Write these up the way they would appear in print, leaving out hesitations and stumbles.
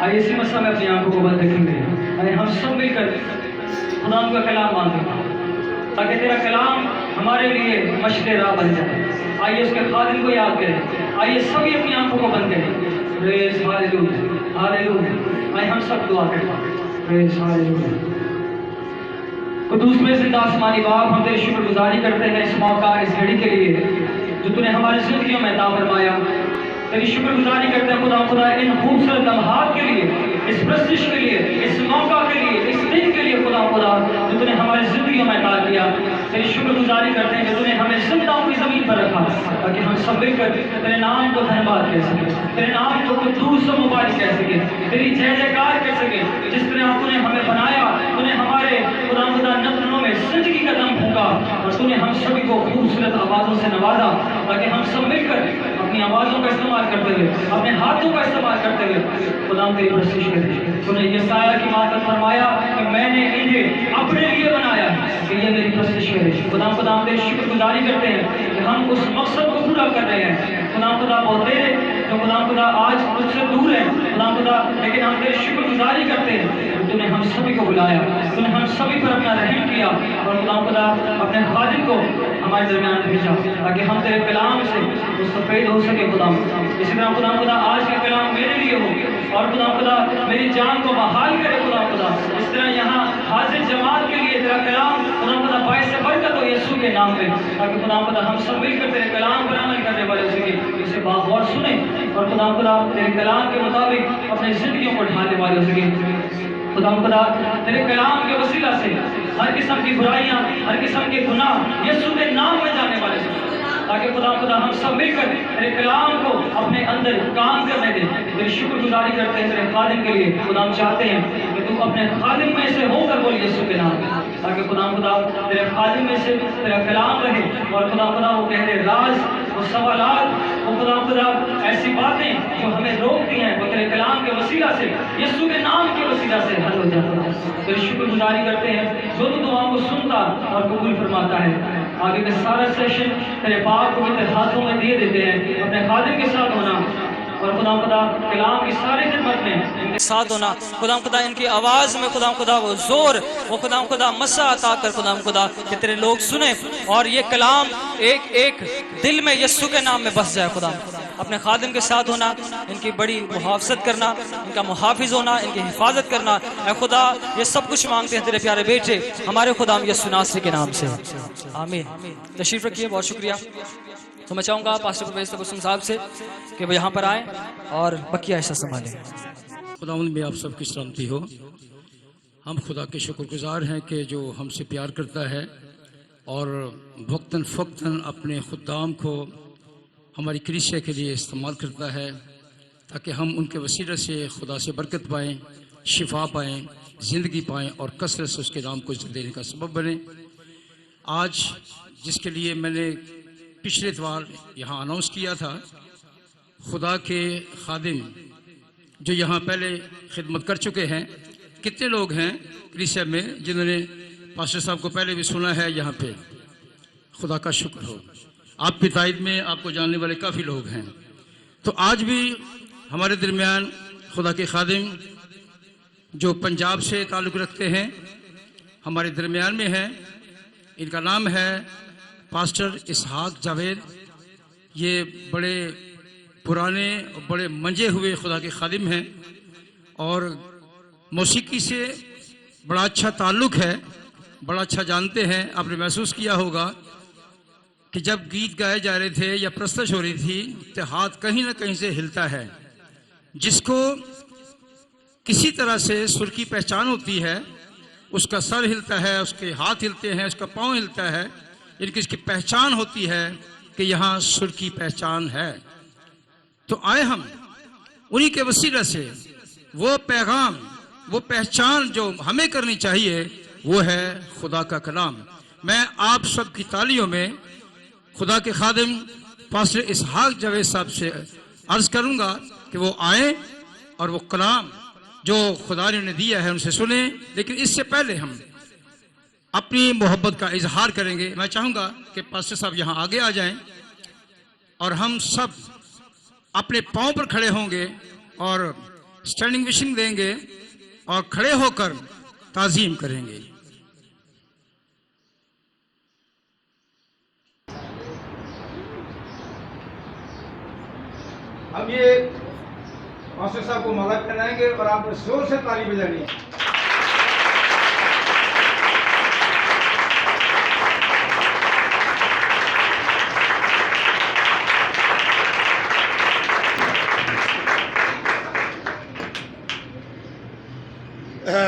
आइए इसी मसला में अपनी आंखों को बंद रखेंगे। आइए हम सब मिलकर खुदा का कलाम मांगेंगे ताकि तेरा कलाम हमारे लिए मशक़े राह बन जाए। आइए उसके खादिम को याद करें। आइए सभी अपनी आंखों को बंद करें। Praise hallelujah hallelujah. आइए हम सब दुआ करें। Praise hallelujah. कुदूस में जिंदा आसमानी बाप, हम तेरी शुक्रगुजारी करते हैं इस मौका, इस घड़ी के लिए जो तूने हमारी जिंदगियों में अता फरमाया। तेरी शुक्रगुजारी करते हैं खुदा इन खूबसूरत लम्हात के लिए, इस प्रस्तिश के लिए, इस मौका के लिए, इस दिन के लिए खुदा जो तूने हमारी जिंदगियों में अता किया। तेरी शुक्रगुजारी करते हैं कि तूने हमें जिंदा की जमीन पर रखा ताकि हम सब मिलकर तेरे नाम को धन्यवाद कह सके, तेरे नाम को कुद्दूस और मुबारक कह सके, तेरी जय जयकार कर सके। जिस तरह तूने हमें बनाया, तूने हमारे खुदा नथनों में जिंदगी का दम फूंका और तूने हम सभी को खूबसूरत आवाज़ों से नवाजा ताकि हम सब मिलकर अपनी आवाज़ों का इस्तेमाल करते हुए, अपने हाथों का इस्तेमाल करते हुए खुदा तेरी प्रस्तुति करें। तूने यशाया की बात फरमाया कि मैंने इन्हें अपने लिए बनाया कि ये मेरी प्रस्तुति करें। खुदा तेरी शुक्रगुजारी करते हैं कि हम उस मकसद को पूरा कर रहे हैं। खुदा बहुत तेरे जो खुदा आज मुझसे दूर है खुदा, लेकिन हम तेरी शुक्रगुजारी करते हैं। तूने हम सभी को बुलाया, तूने हम सभी पर अपना रहम किया और खुदा अपने खादिम को हमारे दरमियान भेजा ताकि हम तेरे कलाम से मुस्तफीद हो सके। खुदा इसी तरह खुदा आज का कलाम मेरे लिए हो और खुदा मेरी जान को बहाल करे। खुदा इस तरह यहाँ हाजिर जमात के लिए तेरा कलाम खुदा बायस बरकत हो यीशु के नाम में, ताकि खुदा हम सब मिलकर तेरे कलाम पर अमल करने वाले सके, इसे बागौर सुने और खुदा तेरे कलाम के मुताबिक अपनी जिंदगियों को ढालने वाले हो सके। खुदा तेरे कलाम के वसीला से हर किस्म की बुराइयां, हर किस्म के गुनाह यीशु के नाम में जाने वाले हैं, ताकि खुदा हम सब मिलकर तेरे कलाम को अपने अंदर काम करने दें। तेरी शुक्रगुजारी करते हैं तेरे खादिम के लिए। खुदा हम चाहते हैं कि तू अपने खादिम में से होकर बोल यीशु के नाम में, ताकि खुदा तेरे खादिम में से तेरा कलाम रहे और खुदा वो कहते राज, वो सवालात, वो खुदा ऐसी बातें जो हमें रोकती हैं वो तेरे कलाम के वसीला से, यीशु के नाम के वसीला से हल हो जाता है। तेरी शुक्रगुजारी करते हैं जो तू दुआओं को सुनता और कबूल फरमाता है। आगे का सारा सेशन तेरे पाक को तेरे हाथों में दिए देते हैं। अपने खादिम के साथ होना और खुदा कलाम की सारी खिदमत में साथ होना। खुदा इनकी आवाज़ में खुदा वो जोर, वो खुदा मसा अता कर खुदा कि तेरे लोग सुने और ये कलाम एक एक दिल में यीशु के नाम में बस जाए। खुदा अपने खादिम के साथ होना, इनकी बड़ी मुहाफ़ज़त करना, इनका मुहाफ़िज़ होना, इनकी हिफाजत करना। ऐ खुदा ये सब कुछ मांगते हैं तेरे प्यारे बेटे हमारे खुदा यीशु नासरी के नाम से, आमीन। तशरीफ़ रखिए, बहुत शुक्रिया। तो मैं चाहूँगा पास्टर परवेज़ तबस्सुम साहब से कि वो यहाँ पर आएँ और बकिया हिस्सा संभालें। खुदावंद में आप सबकी सलामती हो। हम खुदा के शुक्रगुजार हैं कि जो हमसे प्यार करता है और वक्तन फ़क्तन अपने खुदाम को हमारी कलीसिया के लिए इस्तेमाल करता है ताकि हम उनके वसीले से खुदा से बरकत पाएँ, शिफा पाएँ, ज़िंदगी पाएँ और कसरत से उसके नाम को इज़्ज़त देने का सबब बने। आज जिसके लिए मैंने पिछले इतवार यहाँ अनाउंस किया था, खुदा के खादिम जो यहाँ पहले खिदमत कर चुके हैं, कितने लोग हैं कलीसिया में जिन्होंने पास्टर साहब को पहले भी सुना है यहाँ पे? खुदा का शुक्र हो। आपकी तायद में आपको जानने वाले काफ़ी लोग हैं। तो आज भी हमारे दरमियान खुदा के खादिम जो पंजाब से ताल्लुक़ रखते हैं हमारे दरमियान में हैं। इनका नाम है पास्टर इसहाक जावेद। ये बड़े पुराने और बड़े मंजे हुए खुदा के खादिम हैं और मौसीकी से बड़ा अच्छा ताल्लुक़ है, बड़ा अच्छा जानते हैं। आपने महसूस किया होगा कि जब गीत गाए जा रहे थे या प्रस्तुत हो रही थी तो हाथ कहीं ना कहीं से हिलता है। जिसको किसी तरह से सुर की पहचान होती है, उसका सर हिलता है, उसके हाथ हिलते हैं, उसका पाँव हिलता है, इनकी इसकी पहचान होती है कि यहाँ सुर की पहचान है। तो आए हम उन्हीं के वसीला से वो पैगाम, वो पहचान जो हमें करनी चाहिए वो है खुदा का कलाम। मैं आप सब की तालियों में खुदा के खादिम पास्टर इसहाक जावेद साहब से अर्ज़ करूँगा कि वो आए और वो कलाम जो खुदा ने उन्हें दिया है उनसे सुने। लेकिन इससे पहले हम अपनी मोहब्बत का इजहार करेंगे। मैं चाहूँगा कि पास्टर साहब यहाँ आगे आ जाएं और हम सब अपने पाँव पर खड़े होंगे और स्टैंडिंग विशिंग देंगे और खड़े होकर ताजीम करेंगे। अब ये मास्टर साहब को मदद कराएंगे और आप जोर से ताली बजानी है।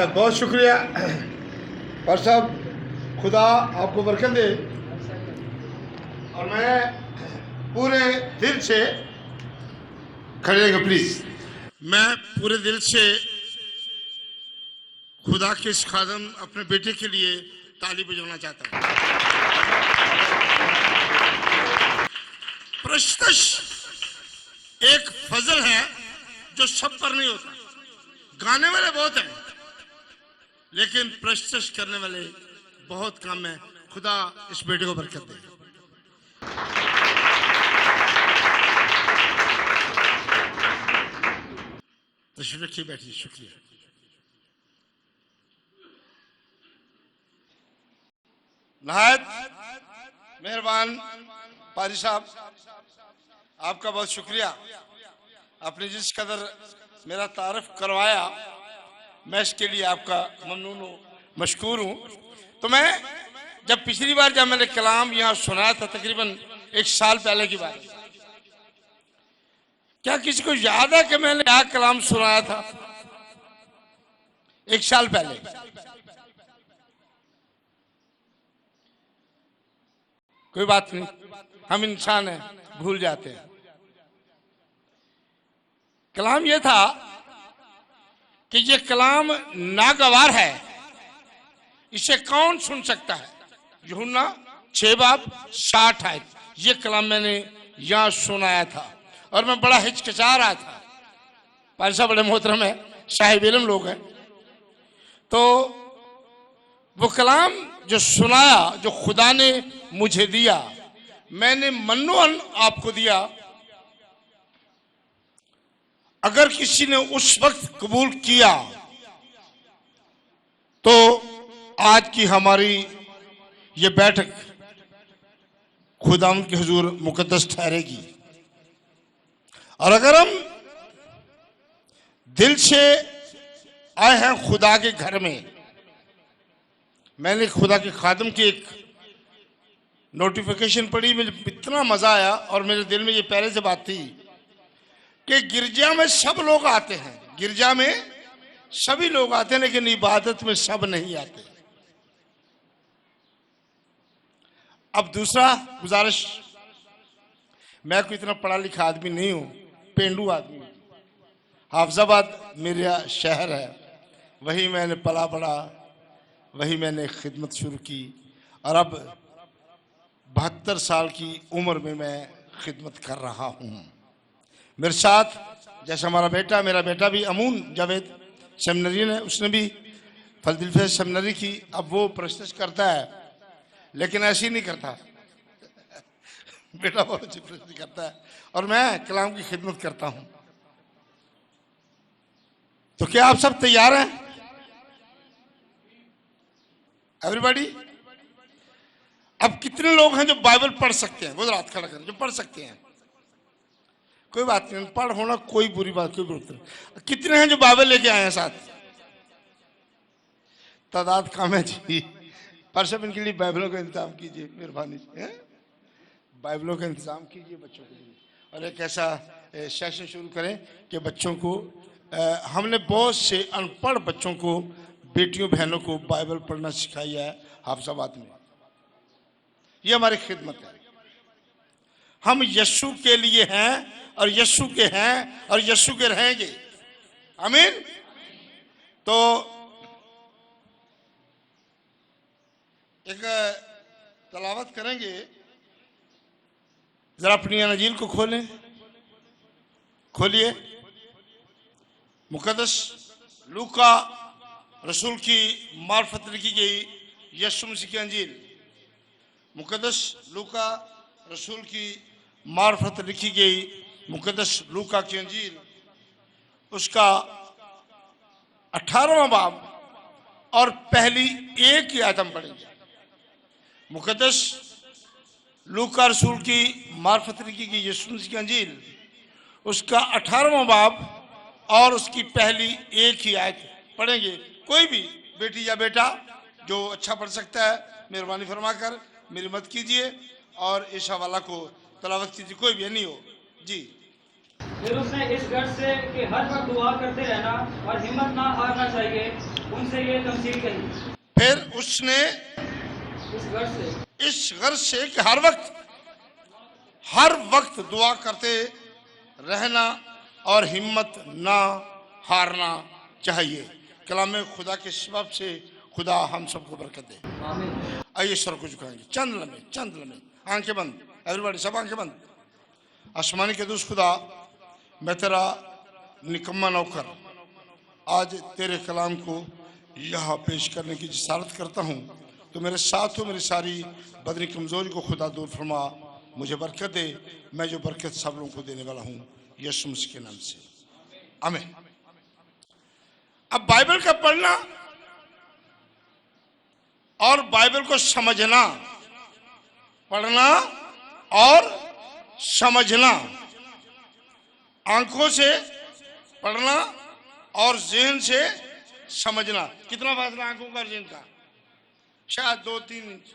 बहुत शुक्रिया पर साहब, खुदा आपको बरकत दे। और मैं पूरे दिल से खड़े रहेंगे प्लीज। मैं पूरे दिल से खुदा के इस खादम अपने बेटे के लिए ताली बजाना चाहता हूँ। प्रस्तश एक फजल है जो सब पर नहीं होता। गाने वाले बहुत हैं लेकिन प्रस्तश करने वाले बहुत कम है। खुदा इस बेटे को बरकत दे। तशरीफ रखिए, बैठिए। शुक्रिया। नहायत मेहरबान पारी साहब, आपका बहुत शुक्रिया। आपने जिस कदर मेरा तारफ करवाया मैं इसके लिए आपका ममनून हूँ, मशकूर हूँ। तो मैं जब पिछली बार जब मैंने कलाम यहाँ सुनाया था, तकरीबन 1 साल पहले की बात, क्या किसी को याद है कि मैंने क्या कलाम सुनाया था 1 साल पहले? कोई बात नहीं, हम इंसान हैं, भूल जाते हैं। कलाम यह था कि ये कलाम नागवार है, इसे कौन सुन सकता है। यूहन्ना 6 बाब 60 आयत, ये कलाम मैंने यहाँ सुनाया था और मैं बड़ा हिचकिचा रहा था। पाल साहब बड़े मोहतरम है, साहिब इल्म लोग हैं। तो वो कलाम जो सुनाया, जो खुदा ने मुझे दिया, मैंने मन्नोअन आपको दिया। अगर किसी ने उस वक्त कबूल किया तो आज की हमारी ये बैठक खुदावंद के हुजूर मुकद्दस ठहरेगी। और अगर हम दिल से आए हैं खुदा के घर में, मैंने खुदा के खादम की एक नोटिफिकेशन पढ़ी, मुझे इतना मजा आया और मेरे दिल में ये पहले से बात थी कि गिरजा में सब लोग आते हैं, गिरजा में सभी लोग आते हैं, लेकिन इबादत में सब नहीं आते। अब दूसरा गुजारिश, मैं कोई इतना पढ़ा लिखा आदमी नहीं हूं, पेंडू आदमी हूं। हाफजाबाद मेरा शहर है, वही मैंने पला पड़ा, वही मैंने खिदमत शुरू की और अब 72 साल की उम्र में मैं खिदमत कर रहा हूं। मेरे साथ जैसे हमारा बेटा, मेरा बेटा भी अमून जावेद सेमिनरी ने, उसने भी फजल सेमिनरी की। अब वो प्रस्तुत करता है लेकिन ऐसी नहीं करता बेटा बहुत अच्छी प्रस्तुति करता है और मैं कलाम की खिदमत करता हूं। तो क्या आप सब तैयार हैं? एवरीबॉडी? अब कितने लोग हैं जो बाइबल पढ़ सकते हैं? वो रात खड़ा करें जो पढ़ सकते हैं। कोई बात नहीं, पढ़ होना कोई बुरी बात, कोई बुरी नहीं। कितने हैं जो बाइबल लेके आए हैं साथ? तादाद कम है जी। पर सब इनके लिए बाइबलों का इंतजाम कीजिए, मेहरबानी से बाइबलों का इंतजाम कीजिए बच्चों के लिए। और एक ऐसा सेशन शुरू करें कि बच्चों को, हमने बहुत से अनपढ़ बच्चों को, बेटियों बहनों को बाइबल पढ़ना सिखाया है हाफजाबाद में। ये हमारी खिदमत है। हम यीशु के लिए हैं और यीशु के हैं और यीशु के रहेंगे। आमीन। तो एक तलावत करेंगे, जरा अपनी अंजील को खोलें, खोलिए। मुकद्दस लूका रसूल की मार्फत लिखी गई यीशु मसीह की अंजील। मुकद्दस लूका रसूल की मार्फत लिखी गई मुकद्दस लूका की अंजील, उसका 18वां बाब और पहली एक ही आयत हम पढ़ेंगे। मुकद्दस लूका रसूल की मार्फत लिखी गई यीशु मसीह की अंजील उसका 18वां बाब और उसकी पहली एक ही आयत पढ़ेंगे। कोई भी बेटी या बेटा जो अच्छा पढ़ सकता है मेहरबानी फरमाकर मेरी मदद कीजिए और इस हवाला को तलावत कीजिए। कोई भी नहीं हो जी। फिर उसने इस गर्ज से कि हर वक्त दुआ करते रहना और हिम्मत ना हारना चाहिए उनसे ये तमसील कही। फिर उसने इस गर्ज से कि हर वक्त दुआ करते रहना और हिम्मत ना हारना चाहिए। कलाम खुदा के सबब से खुदा हम सबको बरकत दे। आइए सर को झुकाएंगे चंद लम्हे आंखें बंद, एवरीबॉडी सब आंखें बंद। आसमानी के दोस्त खुदा, मैं तेरा निकम्मा नौकर आज तेरे कलाम को यहाँ पेश करने की जिसारत करता हूँ। तो मेरे साथ हो, मेरी सारी बदनी कमजोरी को खुदा दूर फरमा, मुझे बरकत दे। मैं जो बरकत सब लोगों को देने वाला हूँ यीशु मसीह के नाम से, आमीन। अब बाइबल का पढ़ना और बाइबल को समझना, पढ़ना और समझना, आंखों से पढ़ना और ज़हन से समझना। कितना फासला आंखों का और ज़हन का? शायद 2-3 इंच।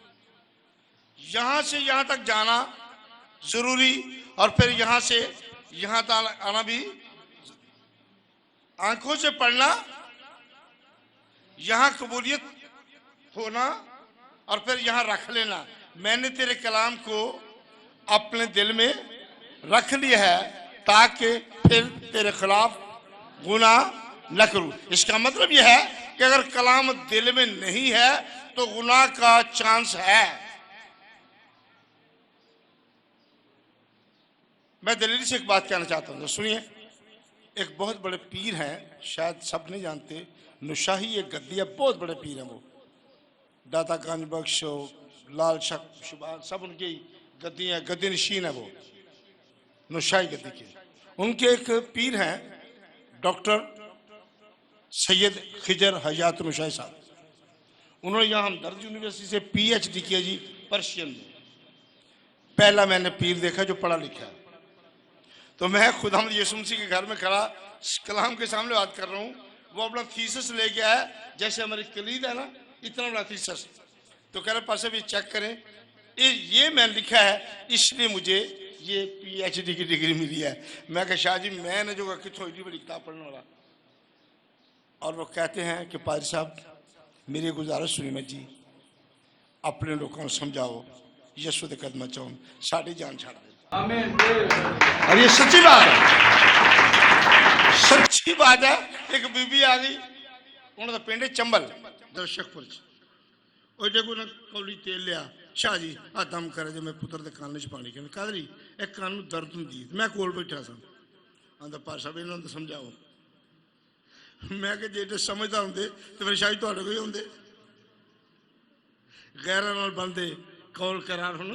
यहां से यहां तक जाना जरूरी और फिर यहां से यहां तक आना भी। आंखों से पढ़ना, यहां कबूलियत होना और फिर यहां रख लेना। मैंने तेरे कलाम को अपने दिल में रख लिया है ताकि फिर तेरे खिलाफ गुनाह न करूं। इसका मतलब यह है कि अगर कलाम दिल में नहीं है तो गुनाह का चांस है। मैं दलील से एक बात कहना चाहता हूं, सुनिए। एक बहुत बड़े पीर हैं, शायद सब नहीं जानते, नुशाही एक गद्दी, बहुत बड़े पीर हैं वो, दाता गंज बख्श, लाल शक शुबान, सब उनकी गद्दी हैं, गद्दी नशीन है वो, नुशाही गद्दी के। उनके एक पीर हैं डॉक्टर सैयद खिजर हयात नुशाही साहब। उन्होंने यहाँ हमदर्द यूनिवर्सिटी से PhD किया जी, पर्शियन में। पहला मैंने पीर देखा जो पढ़ा लिखा है। तो मैं खुदा यीशु मसीह के घर में खड़ा कलाम के सामने बात कर रहा हूँ। वो अपना थीसिस लेके आया, जैसे हमारी कलीद है ना, इतना बड़ा थीसिस। तो कह रहे पास भी चेक करें, ये मैंने लिखा है इसलिए मुझे ये PhD की डिग्री मिली है। मैं कहा शाह जी मैंने जो कितों इतनी बड़ी किताब पढ़ने वाला। और वो कहते हैं कि पादरी साहब मेरी गुजारिश सुनी मैं जी, अपने लोगों को समझाओ यीशु के कदम चाहो साड़ी जान छाड़ दे। और ये सच्ची बात है, सच्ची बात है। एक बीबी आ गई, उन्होंने पिंड चंबल दर्शकपुर को ना कौली तेल लिया, शाह जी आ दम करे जो मैं पुत्र के कान च पानी कहने कादरी एक कान में दर्द होंगी। मैं कोल बैठा सा, आंदा पार साहब इन्होंने समझाओ। मैं कि जे समझदा होंदे तो फिर शायद तुहाडे कोल होंदे। गैरां नाल बनदे कौल करार हुण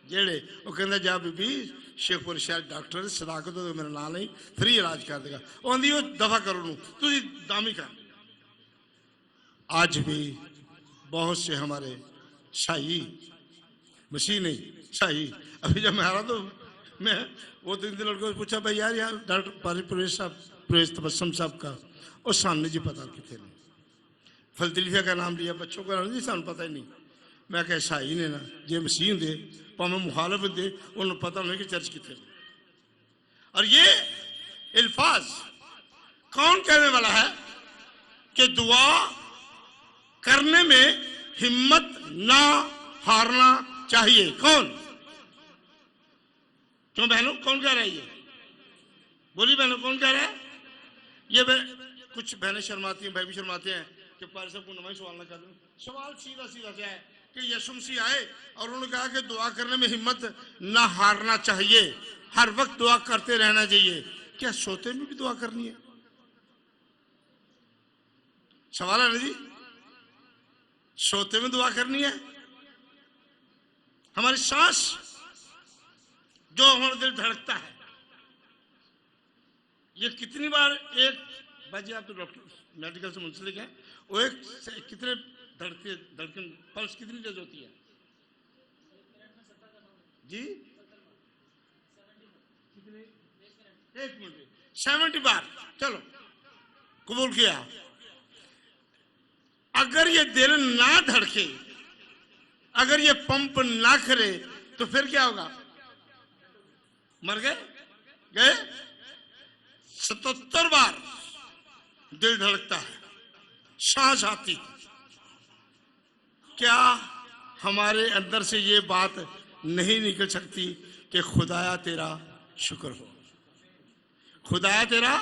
जेड़े, वो कहंदा जा बीबी शेखपुर शहर डॉक्टर सदाकत तो मेरा नाम नहीं, फ्री इलाज कर देगा। आंदी वो दफा करो नूं तुसीं दामी कर। आज भी बहुत से हमारे शाही मसीह नहीं शाही, अभी जब मैं आ रहा तो मैं वो 3 दिन लड़कों से पूछा भाई यार यार डॉक्टर प्रवेश साहब, प्रवेश तबस्सुम साहब का, और सामने जी पता कितने नहीं। फिलदिल्फिया का नाम लिया, बच्चों का नाम जी सानू पता ही नहीं। मैं कहा शाही ने ना जे मसीह होंगे भावें मुखालफ होंगे उन्होंने पता नहीं कि चर्च कितने। और ये अल्फाज कौन कहने वाला है कि दुआ करने में हिम्मत ना हारना चाहिए? कौन? क्यों बहनों कौन कह रहा है? ये बोली बहनों कौन कह रहा है? ये कुछ बहनें शर्माती हैं, भाई भी शर्माते हैं कि पार साहब को नवाई सवाल ना कर दूं। सवाल सीधा सीधा सा है कि यीशु मसीह आए और उन्होंने कहा कि दुआ करने में हिम्मत ना हारना चाहिए, हर वक्त दुआ करते रहना चाहिए। क्या सोते में भी दुआ करनी है? सवाल है ना जी, सोते में दुआ करनी है? हमारी सांस जो हमारा दिल धड़कता है, ये कितनी बार एक बाजी आप तो डॉक्टर मेडिकल से मुंसलिक हैं, वो एक कितने धड़कन पल्स कितनी तेज होती है जी? कितने? 1 मिनट में 70 बार। चलो कबूल किया। अगर ये दिल ना धड़के, अगर ये पंप ना करे तो फिर क्या होगा? मर गए? 77 बार दिल धड़कता है, सांस आती। क्या हमारे अंदर से ये बात नहीं निकल सकती कि खुदाया तेरा शुक्र हो? खुदाया तेरा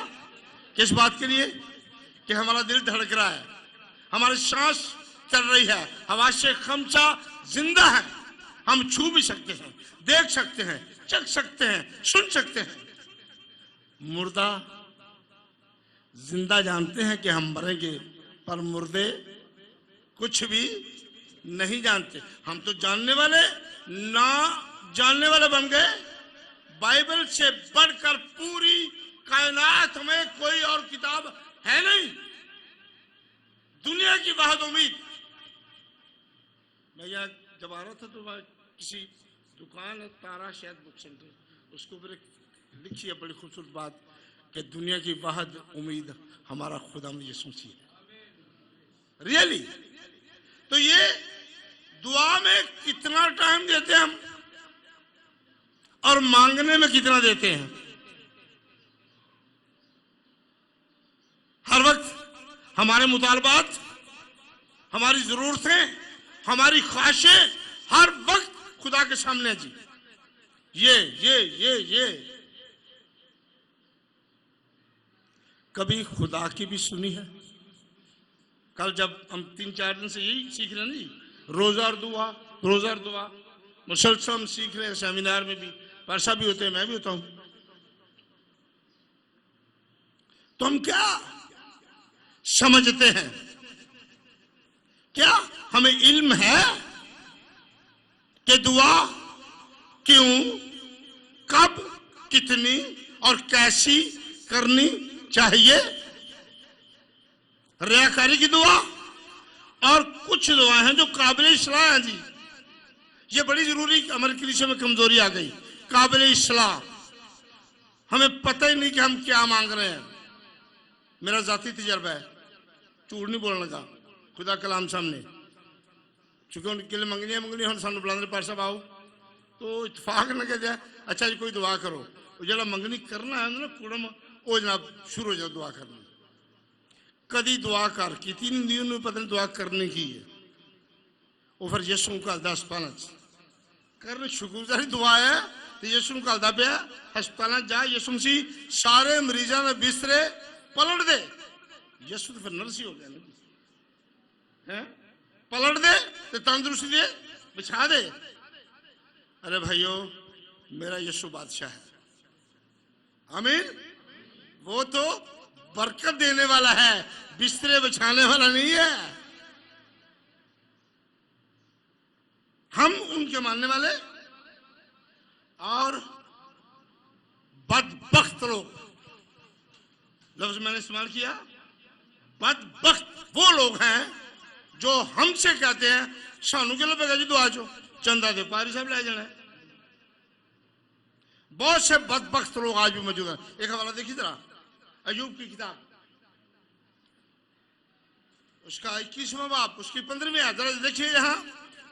किस बात के लिए? कि हमारा दिल धड़क रहा है, हमारी सांस चल रही है, हवा से खमचा जिंदा है, हम छू भी सकते हैं, देख सकते हैं, चख सकते हैं, सुन सकते हैं। मुर्दा जिंदा जानते हैं कि हम मरेंगे, पर मुर्दे कुछ भी नहीं जानते। हम तो जानने वाले ना जानने वाले बन गए। बाइबल से बढ़कर पूरी कायनात में कोई और किताब है नहीं। दुनिया की बहुत उम्मीद। मैं यहाँ जब आ रहा था तो वहाँ किसी दुकान है, तारा शायद बुक सेंटर, उसके ऊपर लिखी है बड़ी खूबसूरत बात कि दुनिया की बहुत उम्मीद हमारा खुदा यीशु मसीह है। रियली? तो ये दुआ में कितना टाइम देते हैं हम और मांगने में कितना देते हैं? हर वक्त हमारे मुतालबात, हमारी जरूरतें, हमारी ख्वाहिशें हर वक्त खुदा के सामने है जी। ये कभी खुदा की भी सुनी है? कल जब हम 3-4 दिन से यही सीख रहे हैं जी, रोजा और दुआ मुसलसल हम सीख रहे हैं। सेमिनार में भी परसा भी होते हैं, मैं भी होता हूं। तो हम क्या समझते हैं? क्या हमें इल्म है कि दुआ क्यों, कब, कितनी और कैसी करनी चाहिए? रियाकारी की दुआ और कुछ दुआएं हैं जो काबिल इस्लाह हैं जी। ये बड़ी जरूरी, हमारे कलीसिया में कमजोरी आ गई। काबिल इस्लाह, हमें पता ही नहीं कि हम क्या मांग रहे हैं। मेरा जाती तजर्बा है, झूठ नहीं बोलने का, खुदा कलाम सामने, चूंकि उनके लिए मंगनी हम सानू बुलाने पार साहब आओ तो इतफाक न कह दिया अच्छा जी कोई दुआ करो, जो मंगनी करना है ना कुड़म वो जनाब शुरू हो जाओ दुआ करना। कदी दुआ कर की नहीं, पता नहीं दुआ करने की है। वो फिर यीशु का अस्पताल करने शुक्रगुजारी दुआ है तो यीशु कहता पे हस्पताल जा, यीशु मसीह सारे मरीजों के बिस्तरे पलट दे। यीशु तो फिर नर्स ही हो गया हैं, पलट दे तो तंदुरुस्ती दे, बिछा दे। अरे भाइयों, मेरा यीशु बादशाह है, आमीन। वो तो बरकत देने वाला है, बिस्तरे बिछाने वाला नहीं है। हम उनके मानने वाले और बदबख्त लोग, लफ्ज मैंने इस्तेमाल किया, बदबख्त वो लोग हैं जो हमसे कहते हैं सानू के लगेगा जी दुआ चो चंदा दे पारी साहब ले जाना है। बहुत से बदबख्त लोग आज भी मौजूद हैं। एक हवाला देखिए जरा, अयूब की किताब, उसका 21वां बाब, उसकी 15वीं आयत, जरा देखिए यहाँ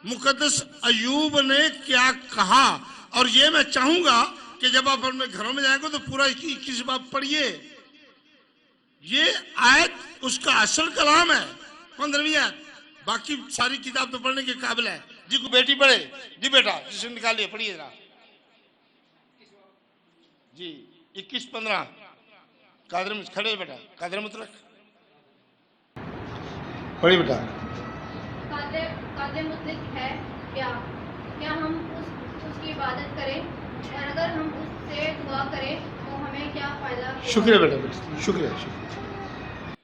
मुकद्दस अयूब ने क्या कहा। और ये मैं चाहूंगा कि जब आप अपने घरों में जाएंगे तो पूरा 21 बाब पढ़िए। ये आयत उसका असल कलाम है, 15वीं आयत। बाकी सारी किताब तो पढ़ने के काबिल है जी। को बेटी पढ़े जी, बेटा जिसे निकालिए पढ़िए जरा जी। 21-15 कादर में खड़े बेटा, कादर मत रख, पढ़िए बेटा। कादर मुतलक है क्या हम उसकी इबादत करें, और अगर हम उससे दुआ करें तो हमें क्या फायदा? शुक्रिया बेटा, शुक्रिया।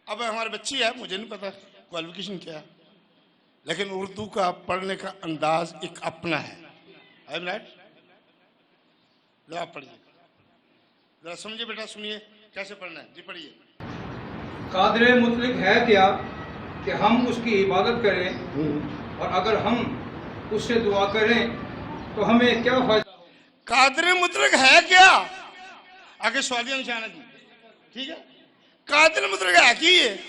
अब हमारे बच्ची है, मुझे नहीं पता क्वालिफिकेशन क्या है, लेकिन उर्दू का पढ़ने का अंदाज एक अपना है। I am right? जरा पढ़िए, जरा समझिए बेटा, सुनिए कैसे पढ़ना है जी, पढ़िए। कादरे मुतलक है क्या कि हम उसकी इबादत करें और अगर हम उससे दुआ करें तो हमें क्या फायदा हो? कादरे मुतलक है क्या? आगे सवालिया निशान है जी, ठीक है। कादरे मुतलक है कि ये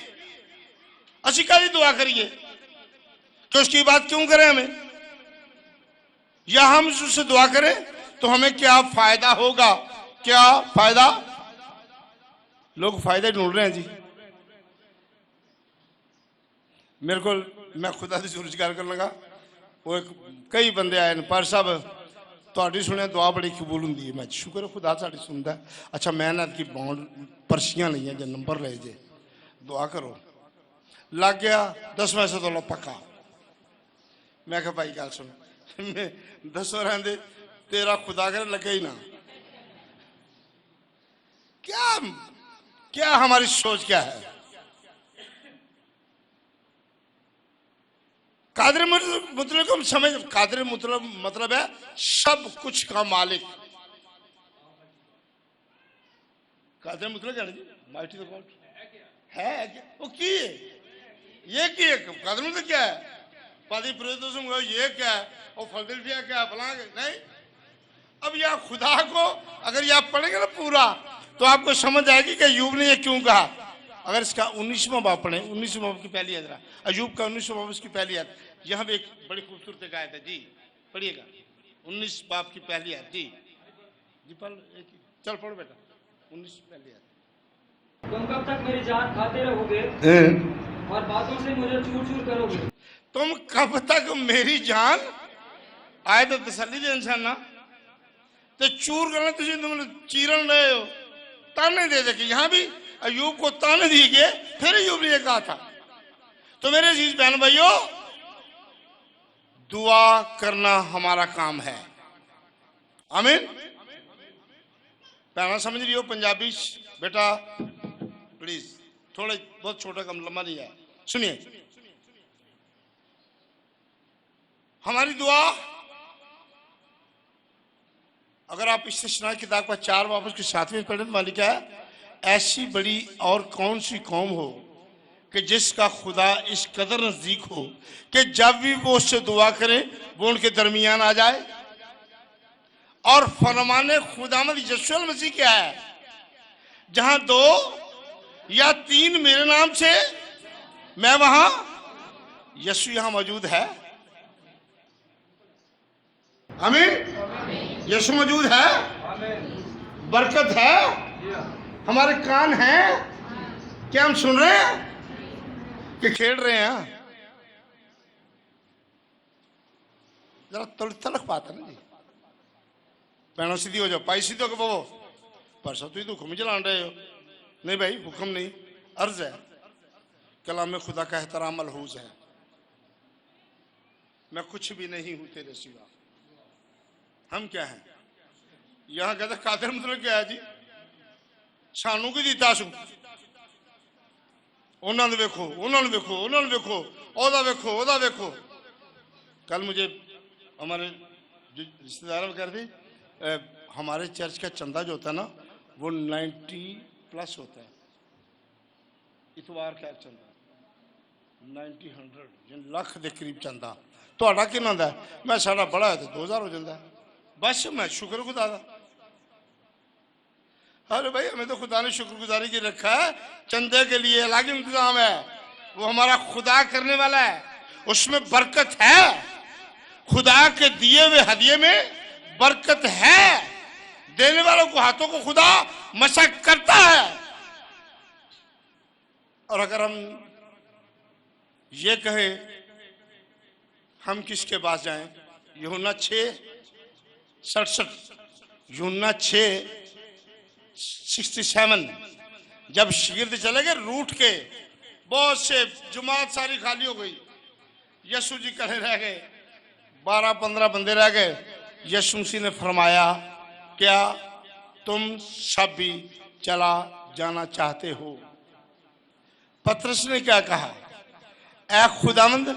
असी कादी दुआ करिए तो उसकी बात क्यों करें हमें, या हम उससे दुआ करें तो हमें क्या फायदा होगा? क्या फायदा? लोग फायदा ढूंढ रहे हैं जी। मेरे को, मैं खुदा से रोजगार कर लगा, वो एक कई बंदे आए पर सब ਤੁਹਾਡੀ सुने दुआ बड़ी कबूल होंगी है। मैं शुक्र है खुदा साड़ी सुनता है। अच्छा मैं ना की बॉन्ड पर्चियां ली जो नंबर ले जे दुआ करो, लग गया 10 पैसे तो लो पक्का। मैं कहा भाई गल सुन, दसो रहते तेरा खुदा कर लगे ही ना। क्या क्या हमारी सोच क्या है? कादर मतलब हम समझ, कादर मतलब है सब कुछ का मालिक। कादर मतलब क्या है जी? माइटी गॉड है वो की है? ये की है? कादर मतलब क्या है? पादी प्रोदोसम ये क्या है? वो फिलाडेल्फिया क्या फलां नहीं। अब यह खुदा को अगर ये आप पढ़ेंगे ना पूरा तो आपको समझ आएगी कि अयूब ने ये क्यों कहा। अगर इसका 19वां बाब पढ़े, 19वें बाब की पहली आयत, अयूब का 19वां बाब उसकी पहली आयत, यहाँ पे एक बड़ी खूबसूरत आयत है जी, पढ़िएगा 19 बाब की पहली आयत जी। जी पढ़, चल पढ़ो बेटा 19 पहली आयत। तुम कब तक मेरी जान खाते रहोगे और बातों से मुझे चूर चूर करोगे? तुम कब तक मेरी जान, आए तो तसल्ली दे इंसान ना, तो चूर करना तुम चीरन रहे हो, ताने दे दे के। यहाँ भी अयूब को ताने दिए गए, फिर अयूब ने कहा था। तो मेरे अजीज बहन भाइयों, दुआ करना हमारा काम है। आमीन। पहला समझ रही हो पंजाबी बेटा, प्लीज थोड़ा बहुत छोटा कम लंबा नहीं है, सुनिए। हमारी दुआ, अगर आप इस्तिस्ना किताब का 4 बाब उसके 7वें पढ़े तो मालिक है, ऐसी बड़ी और कौन सी कौम हो कि जिसका खुदा इस कदर नजदीक हो कि जब भी वो उससे दुआ करे वो उनके दरमियान आ जाए। और फरमाने खुदामद यीशु मसीह क्या है? जहां 2 या 3 मेरे नाम से, मैं वहां, यीशु यहां मौजूद है। आमीन। यीशु मौजूद है, बरकत है, हमारे कान हैं, क्या हम सुन रहे हैं कि खेल रहे हैं? जरा तलख पाता ना जी। पैनों सीधी हो जाओ, पाई सीधी हो बवो, परसा तुम तो हुक्म चला रहे हो। नहीं भाई हुक्म नहीं, अर्ज है। कलाम में खुदा का एहतराम मलहूज है। मैं कुछ भी नहीं हूं तेरे सिवा। हम क्या हैं? यहां कहते कादर मतलब क्या है जी? सानू की दिता सू, उन्होंने देखो, उन्होंने देखो, उन्होंने देखो, ओदा देखो, ओदा देखो। कल मुझे हमारे रिश्तेदार कह रहे थे, हमारे चर्च का चंदा जो होता है ना वो 90+ होता है। इतवार का चंदा 90-100 लाख के करीब चंदा। थोड़ा किन्ना है? मैं साड़ा बड़ा है तो 2000 हो जाता है। बस मैं शुक्र खुदा दा। अरे भाई हमें तो खुदा ने शुक्रगुजारी की रखा है। चंदे के लिए अलग इंतजाम है, वो हमारा खुदा करने वाला है, उसमें बरकत है। खुदा के दिए हुए हदिये में बरकत है। देने वालों को, हाथों को खुदा मशक करता है। और अगर हम ये कहे हम किसके पास जाएं? यूहन्ना 6:67, यूहन्ना 6:67, जब शिगिर्द चले गए रूठ के, बहुत से जुमात सारी खाली हो गई, यीशु जी खड़े रह गए, 12-15 बंदे रह गए। यीशु मसीह ने फरमाया क्या तुम सब भी चला जाना चाहते हो? पतरस ने क्या कहा? ऐ खुदावंद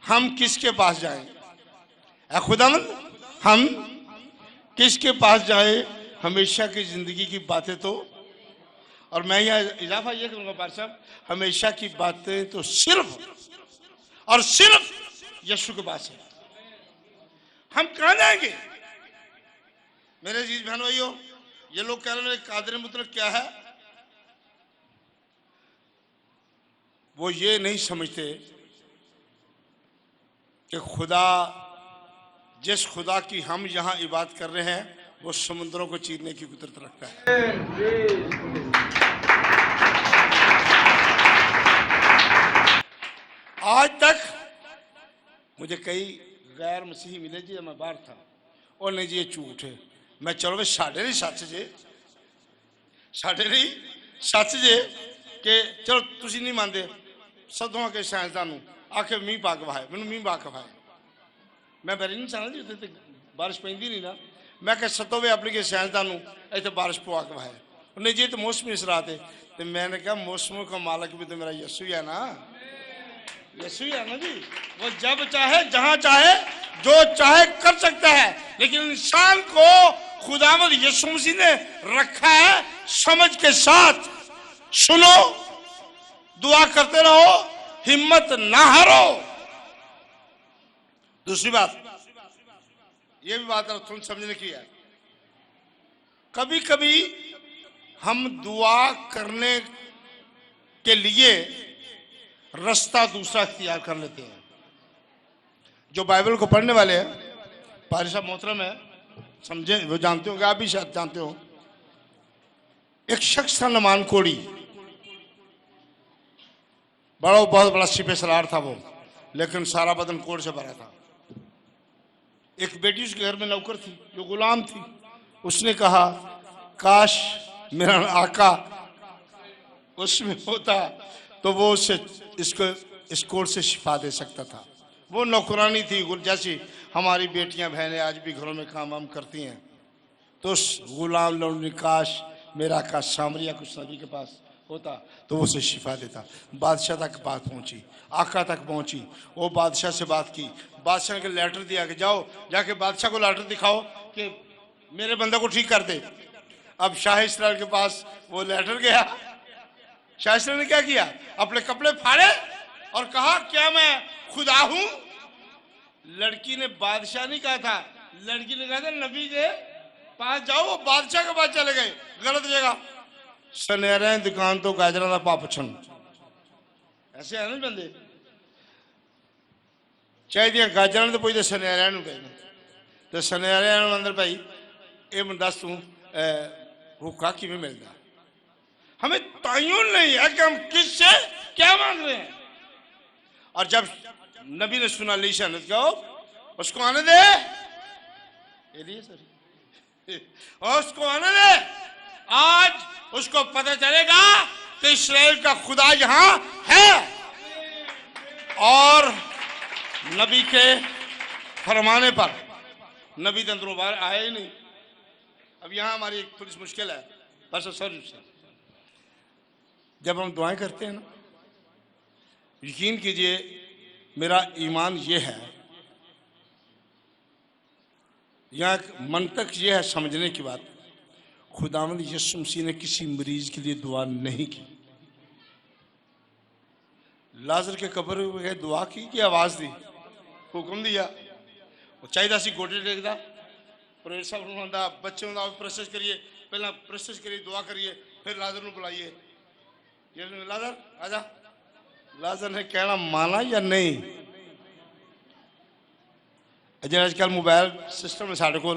हम किसके पास जाएं? ऐ खुदावंद हम किसके पास जाएं? हमेशा की जिंदगी की बातें तो, और मैं यहाँ इजाफा ये करूंगा पार साहब, हमेशा की बातें तो सिर्फ और सिर्फ यीशु के पास है। हम कहां जाएंगे मेरे अजीज बहन भाइयों? ये लोग कह रहे हैं कादर मुतलक क्या है, वो ये नहीं समझते कि खुदा, जिस खुदा की हम यहां इबादत कर रहे हैं, वो समुद्रों को चीरने की कुदरत रखता है। आज तक मुझे कई गैर मसीही मिले जी, मैं बाहर था, और नहीं जी ये झूठ है। मैं चलो भाई साढ़े नहीं सच जे, साढ़े नहीं सच जे कि चलो तुसी नहीं मानते, सदों के साइंसदान आके मीह पा के वहाए, मैंने मीह पा के वहाए, मैं बैरी नहीं चाहना जी उत्थे बारिश पैंदी नहीं ना, मैं कह सतो वे अपने के साइंसदान इतने बारिश पवा के वहाए, नहीं जी तो मौसमी असरात है। तो मैंने कहा मौसमों का मालिक भी तो मेरा यीशु है ना, यीशु है ना जी, वो जब चाहे जहां चाहे जो चाहे कर सकता है, लेकिन इंसान को खुदावंद यीशु मसीह ने रखा है समझ के साथ। सुनो, दुआ करते रहो, हिम्मत ना हारो। दूसरी बात, ये भी बात थोड़ी समझने की है, कभी कभी हम दुआ करने के लिए रास्ता दूसरा इख्तियार कर लेते हैं। जो बाइबल को पढ़ने वाले हैं, पारी साहब मोहतरम है, समझे, वो जानते हो, आप भी शायद जानते हो, एक शख्स था नमान कोड़ी, बहुत बड़ा सिपह सलार था वो, लेकिन सारा बदन कोड़ से भरा था। एक बेटी उसके घर में नौकर थी जो गुलाम थी, उसने कहा काश मेरा आका उसमें होता तो वो उससे इस कोड़ से शिफा दे सकता था। वो नौकरानी थी, जैसी हमारी बेटियां बहनें आज भी घरों में काम वाम करती हैं। तो उस गुलाम लोग ने काश मेरा आका सामरिया कुछ नबी के पास होता तो वो उसे शिफा देता। बादशाह तक बात पहुंची, आका तक पहुंची, वो बादशाह से बात की, बादशाह ने लेटर दिया कि जाओ जाके बादशाह को लेटर दिखाओ कि मेरे बंदे को ठीक कर दे। अब शाह इस्राइल के पास वो लेटर गया, शाह इस्राइल ने क्या किया, अपने कपड़े फाड़े और कहा क्या मैं खुदा हूं? लड़की ने बादशाह नहीं कहा था, लड़की ने कहा था नबी के पास जाओ। वो बादशाह के पास चले गए, गलत जगह, सनेरे दुकान तो गाजरा का पापछन, ऐसे है ना बंदे, चाहिए गाजर तो पुछते सनेरिया गए, तो सनेरिया अंदर भाई ये दस तू हुक्का किमें मिलता, हमें तयन नहीं है कि हम किससे क्या मांग रहे हैं। और जब नबी ने सुना लीशा ने कहो उसको आने दे, और उसको आने दे, आज उसको पता चलेगा कि इस्राएल का खुदा यहां है। और नबी के फरमाने पर नबी के अंदरों बाहर आए ही नहीं। अब यहां हमारी एक थोड़ी मुश्किल है, बस सर जब हम दुआएं करते हैं ना, यकीन कीजिए मेरा ईमान ये है, यहाँ मंतक ये है समझने की बात, खुदावंद यीशु मसीह ने किसी मरीज के लिए दुआ नहीं की। लाजर के कब्र में दुआ की आवाज दी, हुक्म दिया, वो चाहिए सी गोटे टेकदा, प्रेर साहब आंदा बच्चों का प्रोसेस करिए, पहला प्रोसेस करिए, दुआ करिए, फिर लाजर को बुलाइए, लाजर आजा। लाजर ने कहना माना या नहीं। जो आजकल मोबाइल सिस्टम है साढ़े को,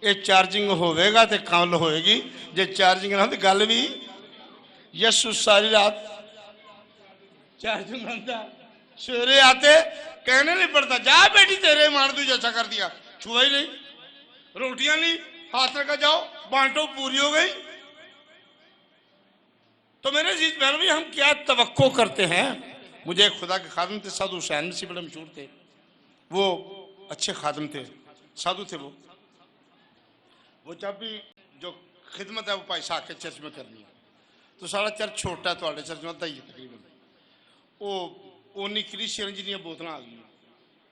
ये चार्जिंग होगा तो कल होएगी, जे चार्जिंग ना तो गल भी। यीशु सारी रात चार्जिंग आंदा, सवेरे आते कहने नहीं पड़ता जा बेटी तेरे मार दू जैसा कर दिया, छुआ ही नहीं, रोटियां नहीं हाथ रखा जाओ बांटो पूरी हो गई। तो मेरे जीत बहन भी हम क्या तवक्को करते हैं। मुझे एक खुदा के खादम थे साधु हुसैन नसी, बड़े मशहूर थे, वो अच्छे खादम थे, साधु थे वो जब भी जो खिदमत है वो भाई साहब के चर्च में करनी है, तो सारा चर्च छोटा है, थोड़े चर्च में ही तकरीबन वो उन्नी क्रिश्चियन जिन्नी बोतल आ गई,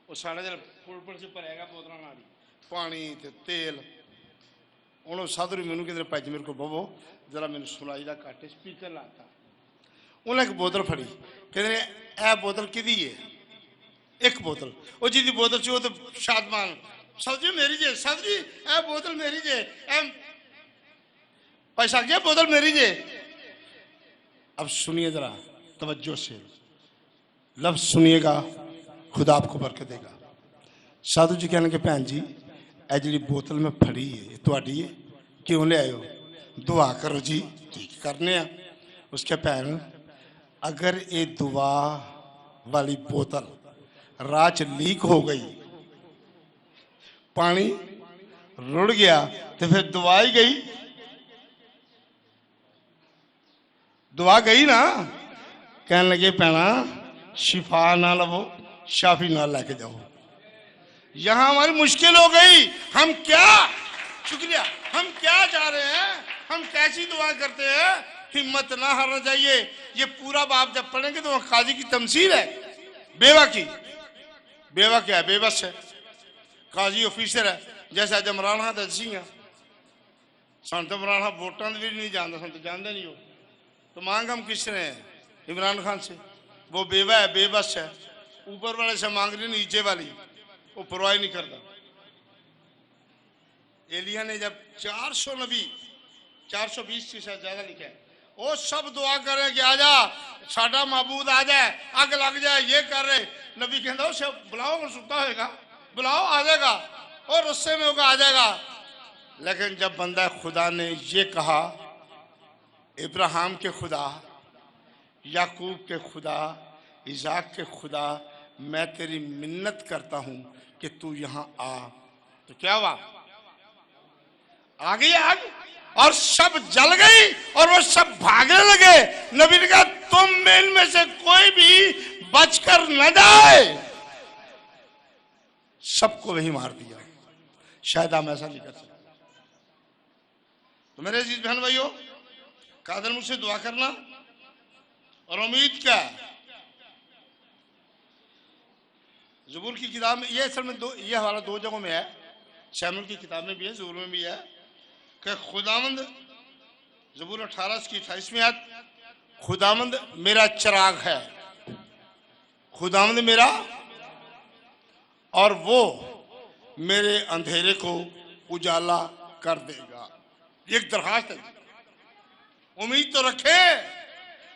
वो सारा जरा पुल पुल से भरेगा बोतल ना पानी ते तेल, उन्होंने साधु मैनू कहते भाई जी मेरे को बवो जरा मैंने सुनाई का घट स्पीकर लाता उन्हें एक बोतल फड़ी कहते ए बोतल किदी है एक बोतल वो जी बोतल च तो शादमान साधु जी मेरी जे साधु जी ए बोतल मेरी जे पैसा क्या बोतल मेरी जे। अब सुनिए जरा तवज्जो से लफ्ज सुनिएगा खुदा आपको बरकत देगा। साधु जी कहने के भैन जी ए जी बोतल में फड़ी है थोड़ी है क्यों ले आयो दुआ करो जी ठीक करने उसके भैन अगर ये दुआ वाली बोतल रात लीक हो गई पानी रुड़ गया तो फिर दुआ ही गई दुआ गई ना। कहने लगे पैना शिफा ना लवो शाफी ना लेके जाओ यहां हमारी मुश्किल हो गई हम क्या शुक्रिया हम क्या चाह रहे हैं हम कैसी दुआ करते हैं हिम्मत ना हारना चाहिए। ये पूरा बाप जब पढ़ेंगे तो काजी की तमसील है बेवा की बेवा क्या है बेबस है काजी ऑफिसर है जैसे अज इमरान खान दसी सन तो इमरान खान वोटां भी नहीं जानता सन तो जानते नहीं हो तो मांग हम किस ने इमरान खान से वो बेवा है बेबस है ऊपर वाले से मांग रही नीचे वाली वो परवाह नहीं करता। एलिया ने जब 400 नबी 420 से ज्यादा लिखा है वो सब दुआ कर रहे कि आजा साडा महबूद आ जाए अग लग जाए ये कर रहे नबी कहता उसे बुलाओ और सुता होगा बुलाओ आ जाएगा और रुस्से में होगा आ जाएगा। लेकिन जब बंदा खुदा ने ये कहा इब्राहिम के खुदा याकूब के खुदा इजाक के खुदा मैं तेरी मिन्नत करता हूं कि तू यहां आ तो क्या हुआ आ गई आग और सब जल गई और वो सब भागने लगे। नबी ने कहा तुम में इनमें से कोई भी बचकर न जाए सबको वही मार दिया। शायद हम ऐसा नहीं कर सकते। तो मेरे अजीज बहन भाइयों कादर मुझसे दुआ करना और उम्मीद क्या ज़बूर की किताब में ये असल में ये हवाला दो जगहों में है शैमुल की किताब में भी है ज़बूर में भी है कि खुदावंद ज़बूर 18 की 28 में आयत खुदावंद मेरा चिराग है खुदावंद मेरा और वो मेरे अंधेरे को उजाला कर देगा। एक दरखास्त है उम्मीद तो रखे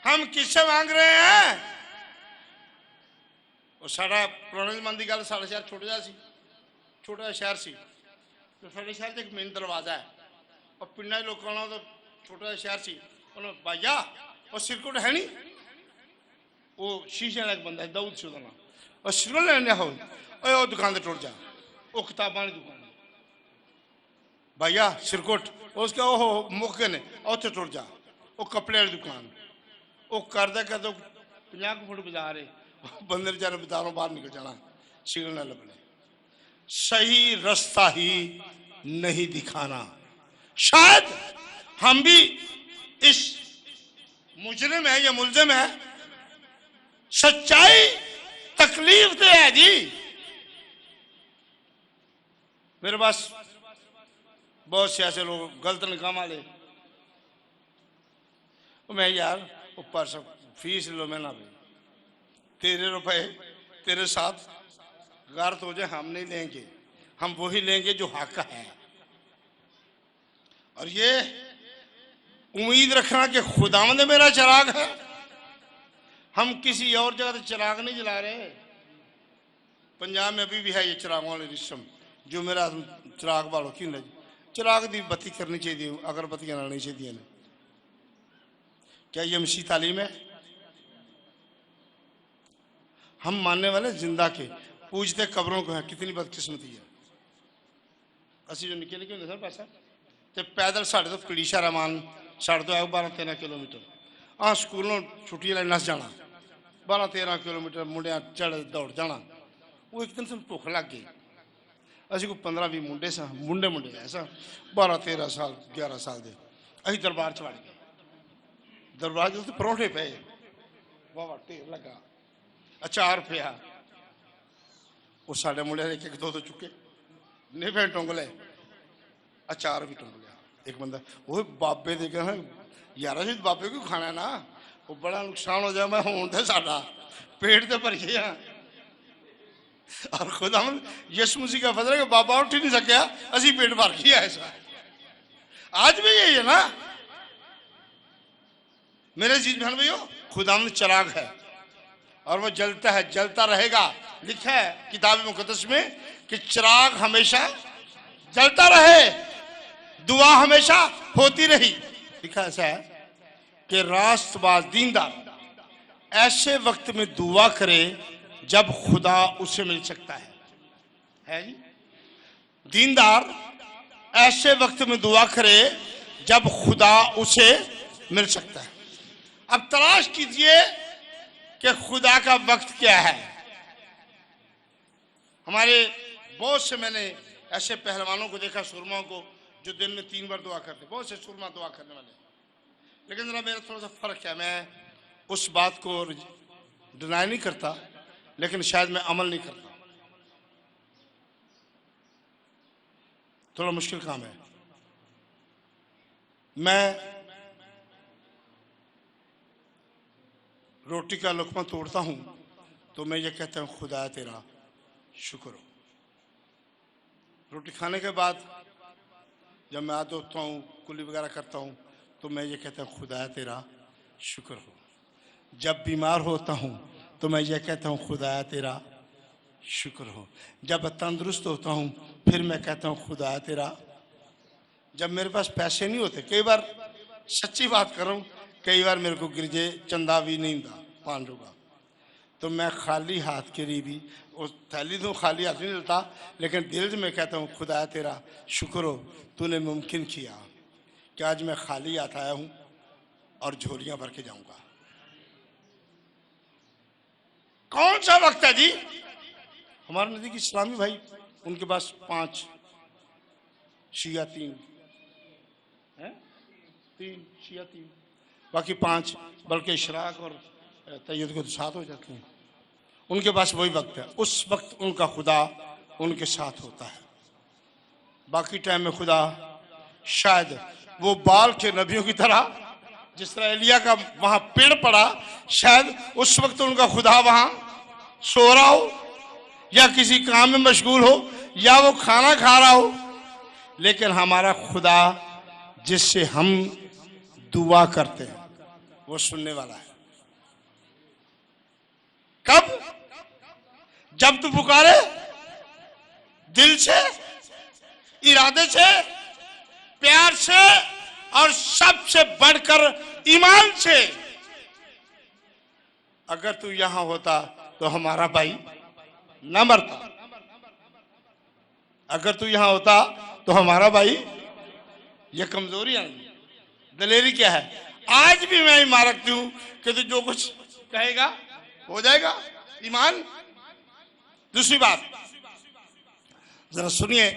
हम किससे मांग रहे हैं। और साड़ा पुराने जमाने की गल साढ़ा शहर छोटा शहर सी तो साढ़े शहर से एक मेन दरवाजा है और पिंडा के लोगों तो छोटा शहर सी उन्होंने भाइया और सिरकुट है नहीं वो शीशे वाला एक बंदा है दाऊद से नाम और सिरकुट लेने हो वो दुकान से टुट जा वो किताबा की दुकान भैया सिरकुट उसके ओहो मुक्के ने उत्थे टुट जा वो कपड़े वाली दुकान वो करते 50 फुट बाजार है बंदे बेचारे बाजारों बाहर निकल जाना सिग्नल न लगने सही रास्ता ही नहीं दिखाना। शायद हम भी इस मुजरिम है या मुलजिम है सच्चाई तकलीफ दे है जी। मेरे पास बहुत से ऐसे लोग गलत निकाम वाले मैं यार ऊपर सब फीस लो मैं ना भाई तेरे रुपए तेरे साथ गारत हो जाए हम नहीं लेंगे हम वही लेंगे जो हक है। और ये उम्मीद रखना कि खुदावंद मेरा चिराग है हम किसी और जगह से चिराग नहीं जला रहे। पंजाब में अभी भी है ये चिरागों वाली रिश्तम जो मेरा चिराग वालों क्यों नहीं चिराग की बत्ती करनी चाहिए अगरबत्तियां लानी चाहिए। क्या ये मसीह तालीम है। हम मानने वाले जिंदा के पूजते कब्रों को है कितनी बदकिस्मती है। असि जो निके निके सर पैसा तो पैदल साढ़े तो कलीशा रहमान साढ़े तो है 12-13 किलोमीटर हाँ स्कूलों छुट्टियां लेने नस जाना 12-13 किलोमीटर मुंडिया चढ़ दौड़ जाना। वो एक दिन से भुख लग गई असि को 15-20 मुंडे सा मुंडे ऐसा 12-13 साल 11 साल के अं दरबार च वड़ गए। दरबार जो परौंठे पे वाह ढेर लगा अचार पिया वो साढ़े मुंडे एक 2 चुके निफे टुंग ले अचार भी टुंग लिया एक बंदा वो बाबे दे कहना यार जी बाबे को खाना है ना वो बड़ा नुकसान हो जाए मैं होने दे साडा पेट तो भर गया और खुदा हम यीशु मसीह का फजल है कि बाबा उठ ही नहीं सकिया असी पेट भर गया ऐसा आज भी यही है ना मेरे चीज बहन भैया खुदा चिराग है और वो जलता है जलता रहेगा। लिखा है किताब मुकद्दस में कि चिराग हमेशा जलता रहे, दुआ हमेशा होती रही। लिखा ऐसा है कि रास्तबाज दीनदार ऐसे वक्त में दुआ करे जब खुदा उसे मिल सकता है जी। दीनदार ऐसे वक्त में दुआ करे जब खुदा उसे मिल सकता है। अब तलाश कीजिए कि खुदा का वक्त क्या है। हमारे बहुत से मैंने ऐसे पहलवानों को देखा, सुरमाओं को, जो दिन में 3 बार दुआ करते, बहुत से सुरमा दुआ करने वाले। लेकिन जरा मेरा थोड़ा सा फर्क है, मैं उस बात को डिनाई नहीं करता, लेकिन शायद मैं अमल नहीं करता। थोड़ा मुश्किल काम है। मैं रोटी का लुकमा तोड़ता हूं तो मैं ये कहता हूं खुदा तेरा शुक्र हो। रोटी खाने के बाद जब मैं हाथ धोता हूं, कुली वगैरह करता हूं, तो मैं ये कहता हूं खुदा तेरा शुक्र हो। जब बीमार होता हूं तो मैं ये कहता हूं खुदा तेरा शुक्र हो। जब तंदुरुस्त होता हूं फिर मैं कहता हूं खुदा तेरा। जब मेरे पास पैसे नहीं होते, कई बार सच्ची बात कर रहा हूं, कई बार मेरे को गिरजे चंदा भी नहीं था 5 रुपया, तो मैं खाली हाथ के लिए भी उस थैली तो खाली हाथ नहीं लेता, लेकिन दिल से मैं कहता हूँ खुदा तेरा शुक्र हो, तूने मुमकिन किया कि आज मैं खाली हाथ आया हूँ और झोलियां भर के जाऊंगा। कौन सा वक्त है जी? हमारे नजदीक इस्लामी भाई, उनके पास 5 शिया 3 है, 3 शिया 3, बाकी 5, बल्कि इशराक और तैयद को तो 7 हो जाते हैं। उनके पास वही वक्त है, उस वक्त उनका खुदा उनके साथ होता है। बाकी टाइम में खुदा शायद वो बाल के नबियों की तरह, जिस तरह एलिया का वहां पेड़ पड़ा, शायद उस वक्त उनका खुदा वहां सो रहा हो या किसी काम में मशगूल हो या वो खाना खा रहा हो। लेकिन हमारा खुदा जिससे हम दुआ करते हैं वो सुनने वाला है। कब? जब तू पुकारे दिल से, इरादे से, प्यार से और सबसे बढ़कर ईमान से। अगर तू यहां होता तो हमारा भाई न मरता। अगर तू यहां होता तो हमारा भाई, ये कमजोरी है, दलेरी क्या है? आज भी मैं ईमान रखती हूं कि तू जो कुछ कहेगा हो जाएगा, ईमान। दूसरी बात जरा सुनिए,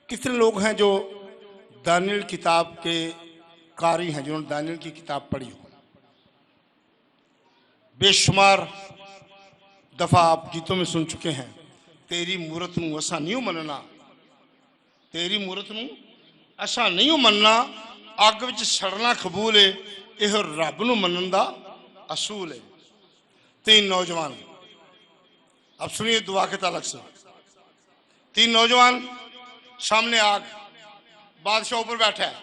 कितने लोग हैं जो दानियल किताब के कारी हैं, जिन्होंने दानियल की किताब पढ़ी हो। बेशुमार दफा आप गीतों में सुन चुके हैं, तेरी मूरत नूं असा नहीं मनना, तेरी मूरत नूं असा नहीं मनना, अग विच सड़ना कबूल है, यह रब नूं मनन दा असूल है। 3 नौजवान, अब सुनिए दुआ के ताल्लुक से। 3 नौजवान, सामने आग, बादशाह ऊपर बैठा है।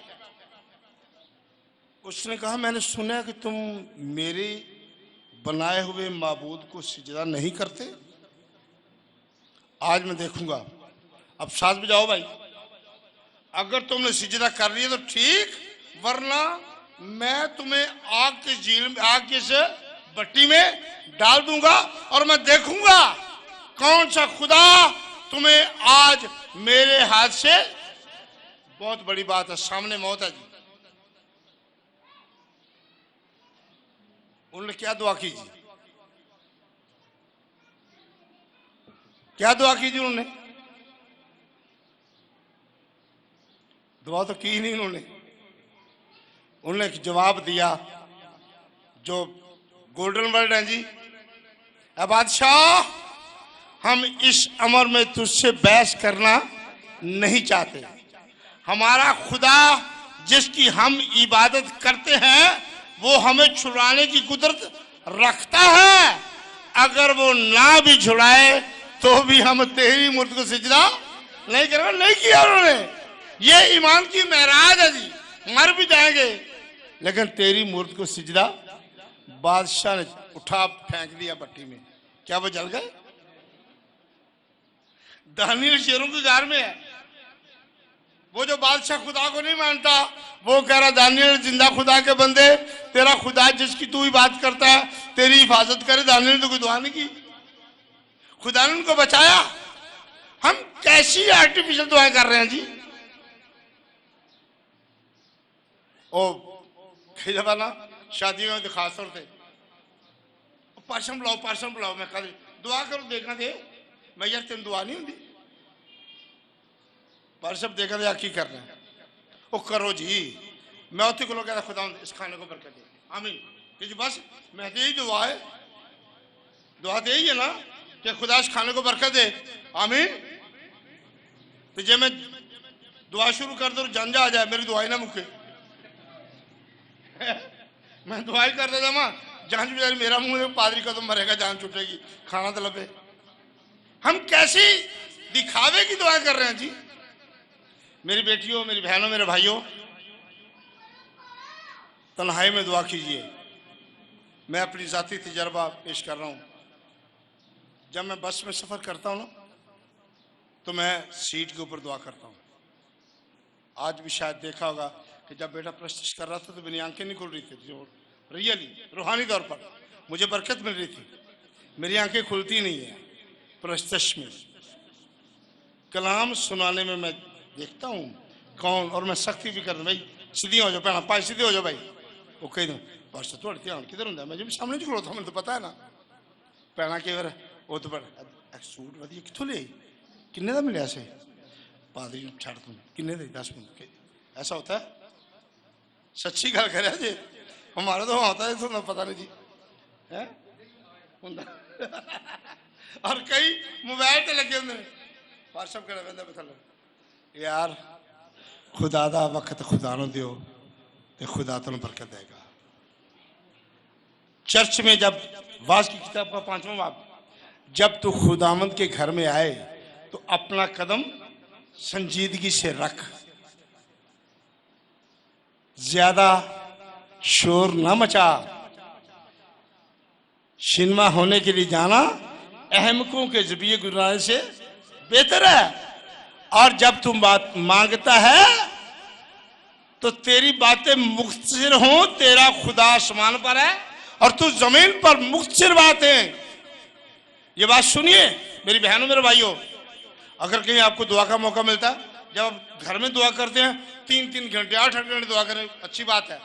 उसने कहा मैंने सुना कि तुम मेरे बनाए हुए माबूद को सिजदा नहीं करते। आज मैं देखूंगा। अब साथ बजाओ भाई, अगर तुमने सिजदा कर लिया तो ठीक, वरना मैं तुम्हें आग के झील में, आग के से भट्टी में डाल दूंगा और मैं देखूंगा कौन सा खुदा तुम्हें आज मेरे हाथ से। बहुत बड़ी बात है, सामने मौत है जी। उन्होंने क्या दुआ की जी? क्या दुआ की जी उन्होंने? दुआ तो की नहीं उन्होंने। उन्होंने एक जवाब दिया जो गोल्डन वर्ड है जी। अब बादशाह, हम इस अमर में तुझसे बहस करना नहीं चाहते, हमारा खुदा जिसकी हम इबादत करते हैं वो हमें छुड़ाने की कुदरत रखता है। अगर वो ना भी छुड़ाए तो भी हम तेरी मूर्ति को सिजदा नहीं करेंगे। नहीं किया उन्होंने। ये ईमान की महराज है जी। मर भी जाएंगे लेकिन तेरी मूर्ति को सिजदा, बादशाह ने उठा फेंक दिया भट्टी में। क्या वो जल गए? दानियल शेरों के घर में है। वो जो बादशाह खुदा को नहीं मानता वो कह रहा दानियल जिंदा खुदा के बंदे, तेरा खुदा जिसकी तू ही बात करता है तेरी हिफाजत करे। दानियल ने तो कोई दुआ नहीं की, खुदा ने उनको बचाया। हम कैसी आर्टिफिशियल दुआएं कर रहे हैं जी। ओ कई दफा ना शादियों में खास तौर से पार्शन बुलाओ मैं कल दुआ करो देखना दे। मैं यार तेन दुआ नहीं होती पार्शन देखा दे की करना है वो करो जी। मैं उत्थे को कहता खुदा इस खाने को बरकत दे आमीन कि जी बस मैं तो यही दुआ है। दुआ तो यही है ना कि खुदा इस खाने को बरकत दे आमीन। तो जे मैं दुआ शुरू कर दो जंजा आ जाए मेरी दुआई ना मुके। मैं दुआई कर देता मां जान बेचारी मेरा मुंह पादरी कदम मरेगा जान छुटेगी खाना तो लगे। हम कैसी दिखावे की दुआ कर रहे हैं जी। मेरी बेटियों मेरी बहनों मेरे भाइयों तन्हाई में दुआ कीजिए। मैं अपनी जाती तजर्बा पेश कर रहा हूं। जब मैं बस में सफर करता हूं ना तो मैं सीट के ऊपर दुआ करता हूं। आज भी शायद देखा होगा कि जब बेटा प्रस्तुत कर रहा था तो मेरी आंखें नहीं खुल रही थी। जो रियली रूहानी तौर पर मुझे बरकत मिल रही थी। मेरी आंखें खुलती नहीं है प्रस्तुत में। कलाम सुनाने में मैं देखता हूँ कौन और मैं सख्ती भी करता भाई सीधी हो जाओ भैन पाए सीधे हो जाओ भाई। वो कही दूँ बस थोड़ा ध्यान किधर होंगे मैं जब सामने निकलो था मैंने तो पता है ना भैन के बार वो तो बड़ा सूट वधिया कितों ले किन्ने का मिले ऐसे पादरी छड़ तू किन्ने दे 10 मिनट ऐसा होता है। सच्ची गल कर जी हमारा तो होता है तो पता नहीं जी है। और कई मोबाइल पे लगे होंगे व्हाट्सएप कर मतलब यार खुदा दा वक्त खुदा नु दियो ते खुदा तुम बरकत देगा। चर्च में जब वाज की किताब का 5वां बाब जब तू खुदावंद के घर में आए तो अपना कदम संजीदगी से रख। ज्यादा शोर ना मचा। सिनेमा होने के लिए जाना अहमकों के जरिए गुजराने से बेहतर है। और जब तुम बात मांगता है तो तेरी बातें मुख्तसर हो। तेरा खुदा आसमान पर है और तू जमीन पर मुख्तसर बातें। ये बात सुनिए मेरी बहनों मेरे भाइयों। अगर कहीं आपको दुआ का मौका मिलता है जब आप घर में दुआ करते हैं 3-3 घंटे 8-8 घंटे दुआ करें अच्छी बात है।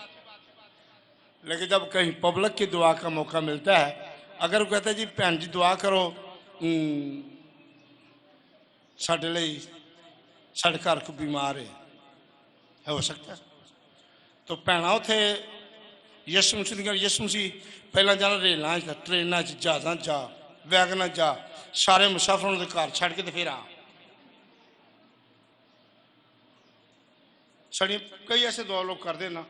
लेकिन जब कहीं पब्लिक की दुआ का मौका मिलता है अगर वो कहता है जी भैन जी दुआ करो साढ़े लिए साढ़े घर को बीमार है हो सकता है तो भैना उथे यसु मसीह पहला जाना रेलों ट्रेनों जहाजा जा वैगन जा सारे मुसाफरों के घर छड़ के तो फिर आ। साड़ी कई ऐसे दुआ लोग करते ना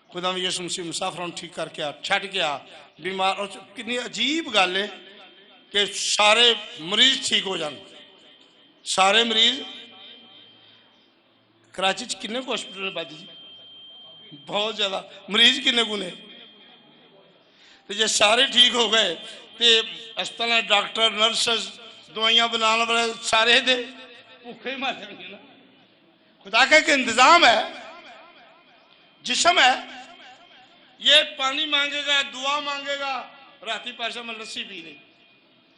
खुदा में यसु मसीह मुसाफरों ठीक करके आ छड़ के आ बीमार। और कितनी अजीब गल है कि सारे मरीज ठीक हो जाए। सारे मरीज कराची किन्ने को हॉस्पिटल बाजी जी बहुत ज्यादा मरीज किन्ने को ने तो जे सारे ठीक हो गए तो अस्पताल डॉक्टर नर्सेस दवाइयां बनाने वाले सारे दे भूखे ही मर जाएंगे ना। खुदा का एक इंतजाम है जिस्म है। ये पानी मांगेगा दुआ मांगेगा राती पाशा में लस्सी पीनी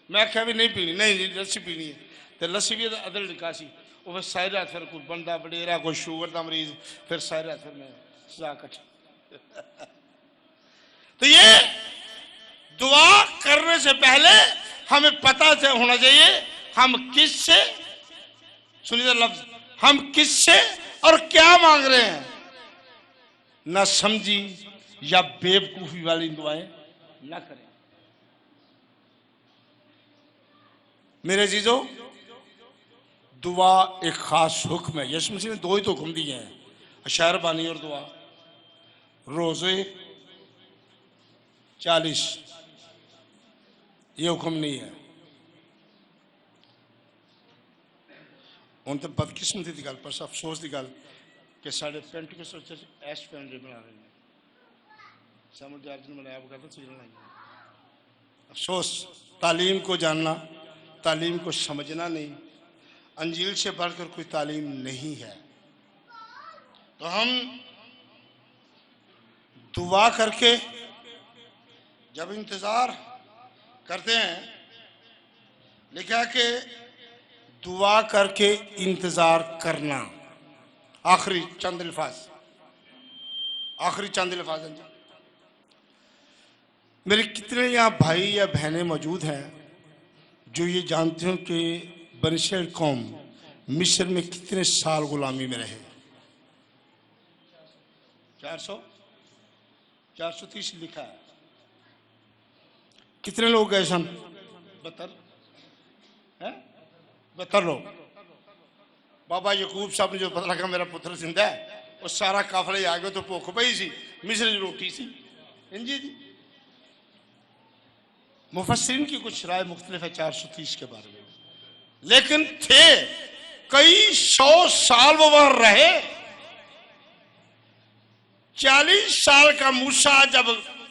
मैं आख्या भी नहीं पीनी नहीं लस्सी पीनी है तो लस्सी भी अदल निकासी वो फिर सारी रात फिर कोई बंदा वडेरा कोई शुगर का मरीज फिर सारी रात फिर मैं सजा कट। तो ये दुआ करने से पहले हमें पता होना चाहिए हम किससे सुनिए लफ्ज हम किससे और क्या मांग रहे हैं। ना समझी या बेवकूफी वाली दुआएं ना करें। मेरे जीजो दुआ एक खास हुक्म है। यीशु मसीह ने दो ही तो हुक्म दिए हैं, अशार बानी और दुआ। रोजे 40 ये हुक्म नहीं है। उन तो बदकिस्मती की गल, पर अफसोस की गल कि साढ़े पेंटिकस्ट चर्च ऐश पैंडे बना रहे हैं। समझ जॉर्ज ने मनाया करता सीजन आई। अफसोस, तालीम को जानना, तालीम को समझना नहीं, अंजील से बढ़कर कोई तालीम नहीं है। तो हम दुआ करके जब इंतजार करते हैं, लिखा कि दुआ करके इंतजार करना। आखिरी चंद अल्फाज, आखिरी चंद अल्फाज हैं जी। मेरे कितने यहाँ भाई या बहनें मौजूद हैं जो ये जानते हो कि बनी इस्राइल कौम मिस्र में कितने साल गुलामी में रहे? 430 लिखा है। कितने लोग गए सन? 72 लोग। बाबा यकूब साहब ने जो पता लगा मेरा पुत्र जिंदा है, वो सारा काफले आ गए तो भुख पई सी, मिस्र की रोटी सी। इंजी जी मुफस्सिरीन की कुछ राय मुख्तलिफ है 430 के बारे में, लेकिन थे कई 100 साल वो वहां रहे। 40 साल का मूसा जब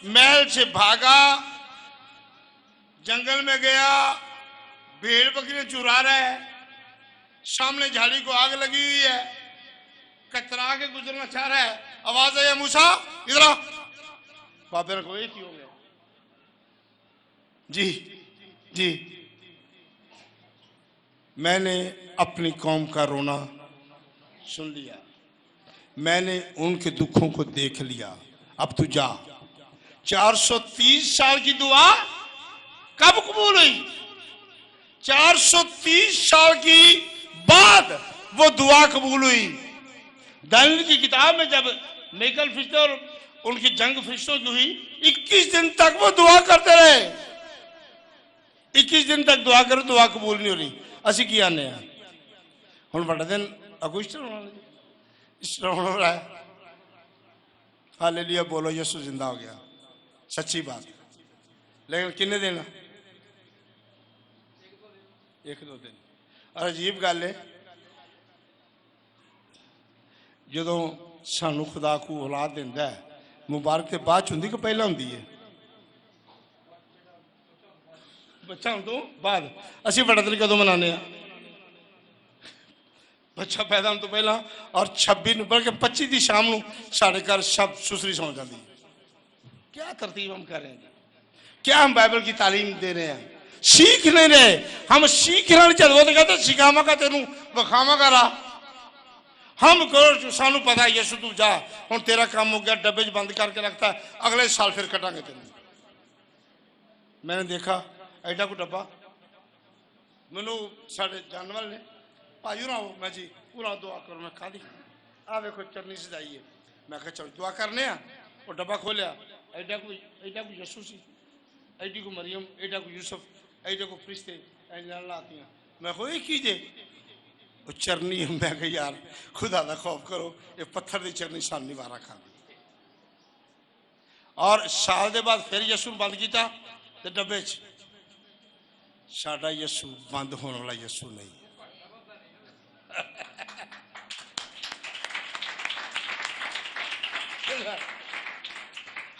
महल से भागा, जंगल में गया, भेड़ बकरियां चुरा रहा है, सामने झाड़ी को आग लगी हुई है, कतरा के गुजरना चाह रहा है, आवाज आई मूसा इधर आ। बाबे ने कहा ये क्यों हो गया? जी जी, मैंने अपनी कौम का रोना सुन लिया, मैंने उनके दुखों को देख लिया, अब तू जा। 430 साल की दुआ कब कबूल हुई? 430 साल की बाद वो दुआ कबूल हुई। दानियल की किताब में जब मेकल फरिश्ते और उनकी जंग फरिश्तों की हुई, 21 दिन तक वो दुआ करते रहे। 21 दिन तक दुआ करो, दुआ कबूल नहीं हो रही। असी की आने हुण बड़ा दिन अगू ईस्टर होने वाला है। हालेलुया बोलो, यीशु जिंदा हो गया, सच्ची बात। लेकिन किन्ने दिन? 1-2 दिन। और अजीब गल है, जो सानू खुदा को औलाद देंदा है, मुबारक तो बाद होंगी कि पहला होंगी है? बच्चा होने तो बाद। असी बड़ा दिन कदों मनाने? बच्चा पैदा होने तो पहला। और 26 बल्कि 25 की शाम को साढ़े घर सब सुसरी सौ जाती है। क्या तरतीब हम कर रहे हैं? क्या हम बाइबल की तालीम दे रहे हैं? सीख नहीं रहे। हम सीखना नहीं चाहते। वो तो कहते सिखावा का तेन विखावा का राह। हम करो सानू पता है यीशु तू जा, हुण तेरा काम हो गया, डब्बे बंद करके रखता, अगले साल फिर कटांगे तेन। मैंने देखा एडा को डब्बा, मैनू साढ़े जानवर ने भाई उरा आओ, मैं जी पूरा दुआ करो। मैं खाली आ देखो चटनी सजाई है। मैं कहा चलो दुआ करने। वो डब्बा खोलिया, एडा को यीशु सी, एडी को मरियम, एडा को यूसुफ, एडा को फरिश्ते आती हैं। मैं को कीजे वो चरनी। मैं कहा यार खुदा का खौफ करो, ये पत्थर की चरनी सामने वारा खा। और साल के बाद फिर यीशु बंद किया तो डब्बे च साडा यीशु बंद होने वाला यीशु नहीं।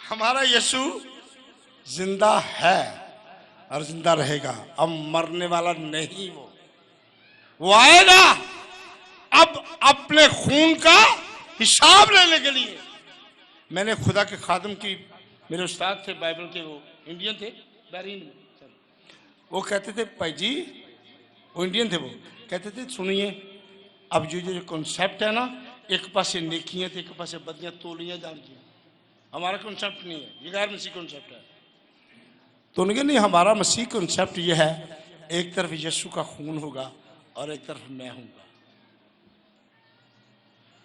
हमारा यीशु जिंदा है और जिंदा रहेगा, अब मरने वाला नहीं। वो आएगा अब अपने खून का हिसाब लेने के लिए। मैंने खुदा के खादम की, मेरे उस्ताद थे बाइबल के, वो इंडियन थे, बैरीन, वो कहते थे भाई जी, वो इंडियन थे, वो कहते थे सुनिए अब जो कॉन्सेप्ट है ना, एक पासे नेकियां थे, एक पासे बदियां तोलियां जानिए। हमारा कॉन्सेप्ट नहीं है, ये गैर मसीह कॉन्सेप्ट है। तो उन्होंने नहीं, हमारा मसीह कॉन्सेप्ट ये है, एक तरफ यीशु का खून होगा और एक तरफ मैं हूंगा।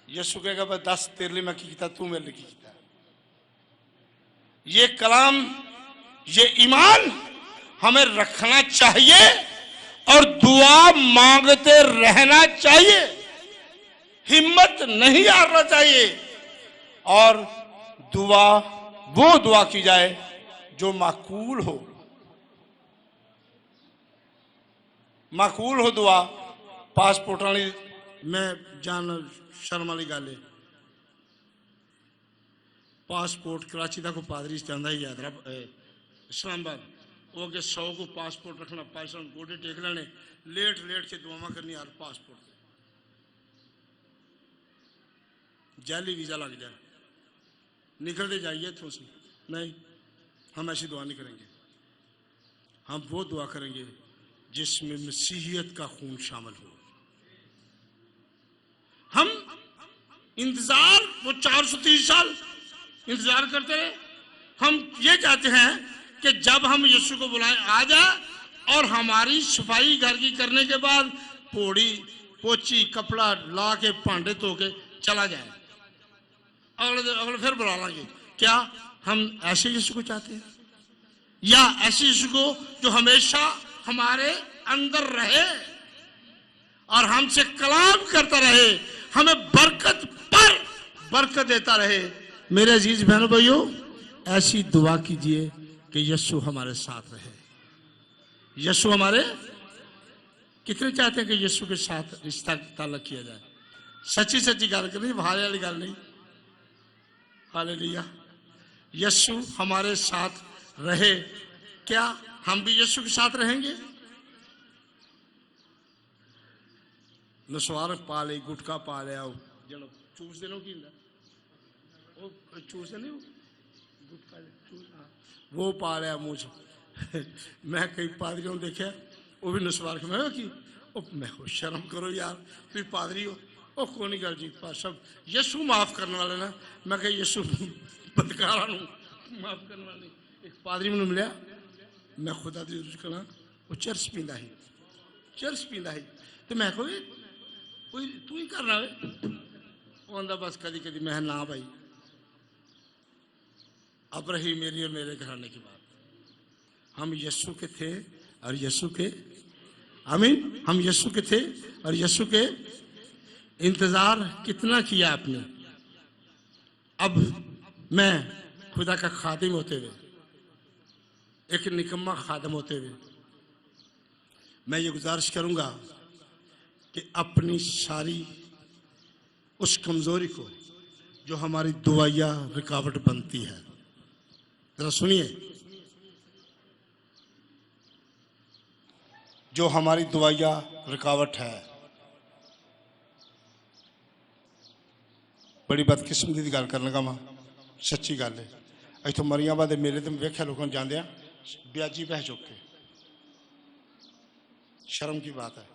यीशु कहेगा बस 10 तेरे लिए मैं किया, तू मेरे लिए किया। ये कलाम, ये ईमान हमें रखना चाहिए और दुआ मांगते रहना चाहिए, हिम्मत नहीं हारना चाहिए। और दुआ वो दुआ की जाए जो माकूल हो, माकूल हो दुआ। पासपोर्ट वाली मैं जान शर्म वाली गल है, पासपोर्ट कराची का कोई पादरी चाहता ही इस्लामाबाद वो अगे 100 को पासपोर्ट रखना, पाकिस्तान गोडे टेक लेने, लेट लेट के दुआवा करनी यार पासपोर्ट जाली वीजा लग जाए, निकलते जाइए इतों से। नहीं, हम ऐसी दुआ नहीं करेंगे। हम वो दुआ करेंगे जिसमें मसीहियत का खून शामिल हो। हम इंतजार वो 430 साल इंतजार करते रहे। हम ये चाहते हैं कि जब हम यीशु को बुलाएं आ जाए और हमारी सफाई घर की करने के बाद पोड़ी पोची कपड़ा ला के भांडे धो के चला जाए, अगले फिर बुला लेंगे। क्या हम ऐसे यीशु को चाहते हैं या ऐसे यीशु को जो हमेशा हमारे अंदर रहे और हमसे कलाम करता रहे, हमें बरकत पर बरकत देता रहे? मेरे अजीज बहनों भाइयों, ऐसी दुआ कीजिए कि यीशु हमारे साथ रहे। यीशु हमारे कितने चाहते हैं कि यीशु के साथ रिश्ता ताल्लुक किया जाए? सच्ची सच्ची गल करनी, भाले वाली गल नहीं। हालेलुया। यीशु हमारे साथ रहे, क्या हम भी यीशु के साथ रहेंगे? नसवार पा ले, गुटका पा लिया, जो चूस देनो की चूस नहीं गुटका चूस, वो पा लिया मुंह से। मैं कई पादरियों देखा वो भी नसवार के, मैं कि मैं हो शर्म करो यार, फिर पादरी हो वो कौन गल जी सब यीशु माफ करने वाले ना। मैं कह यीशु बदकारा माफ करने वाले। एक पादरी मैंने मिलया, मैं खुदा दी करा, वो चर्च पींदा ही, चर्च पींदा ही। तो मैं कोई तू ही करना वे, वो आंदा बस कदी कदी। मैं ना भाई, अब रही मेरी और मेरे घराने की बात। हम यीशु के थे और यीशु के, आमीन, हम यीशु के थे और यीशु के इंतजार कितना किया आपने। अब मैं खुदा का खादिम होते हुए, एक निकम्मा खादम होते हुए, मैं ये गुजारिश करूंगा कि अपनी सारी उस कमजोरी को जो हमारी दुआया रुकावट बनती है, जरा सुनिए, जो हमारी दुआया रुकावट है, बड़ी बदकिस्मती की गल कर लगा मैं, सच्ची गल है। इतों मरियाबाद के मेले तो वेख्या लोगों जाते हैं ब्याजी बह चुक के, शर्म की बात है।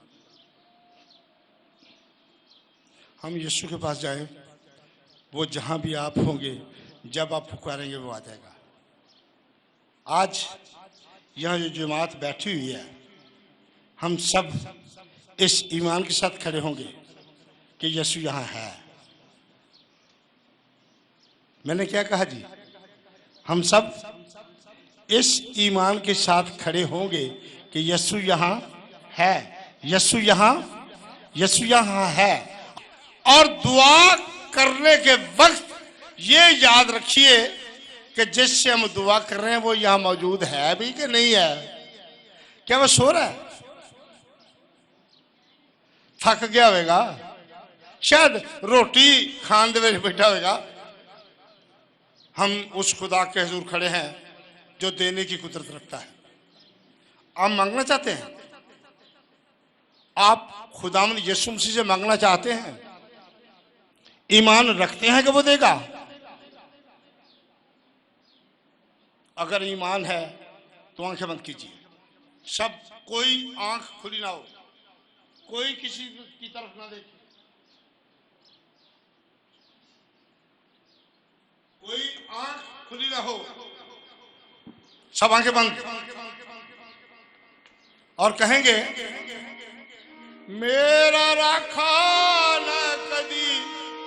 हम यीशु के पास जाएं, वो जहां भी आप होंगे, जब आप पुकारेंगे वो आ जाएगा। आज यहाँ जो जमात बैठी हुई है, हम सब इस ईमान के साथ खड़े होंगे कि यीशु यहाँ है। मैंने क्या कहा जी? हम सब इस ईमान के साथ खड़े होंगे कि यीशु यहाँ है, यीशु यहाँ है। और दुआ करने के वक्त ये याद रखिए कि जिससे हम दुआ कर रहे हैं वो यहाँ मौजूद है भी कि नहीं है। क्या वो सो रहा है? थक गया होगा, शायद रोटी खान दे विच बैठा होगा। हम उस खुदा के हुजूर खड़े हैं जो देने की कुदरत रखता है। आप मांगना चाहते हैं? आप खुदावंद यीशु मसीह से मांगना चाहते हैं? ईमान रखते हैं कि वो देगा? अगर ईमान है तो आंखें बंद कीजिए। सब कोई आंख खुली ना हो, कोई किसी की तरफ ना देखे, कोई आंख खुली ना हो, सब आंखें बंद और कहेंगे, मेरा राखा न कदी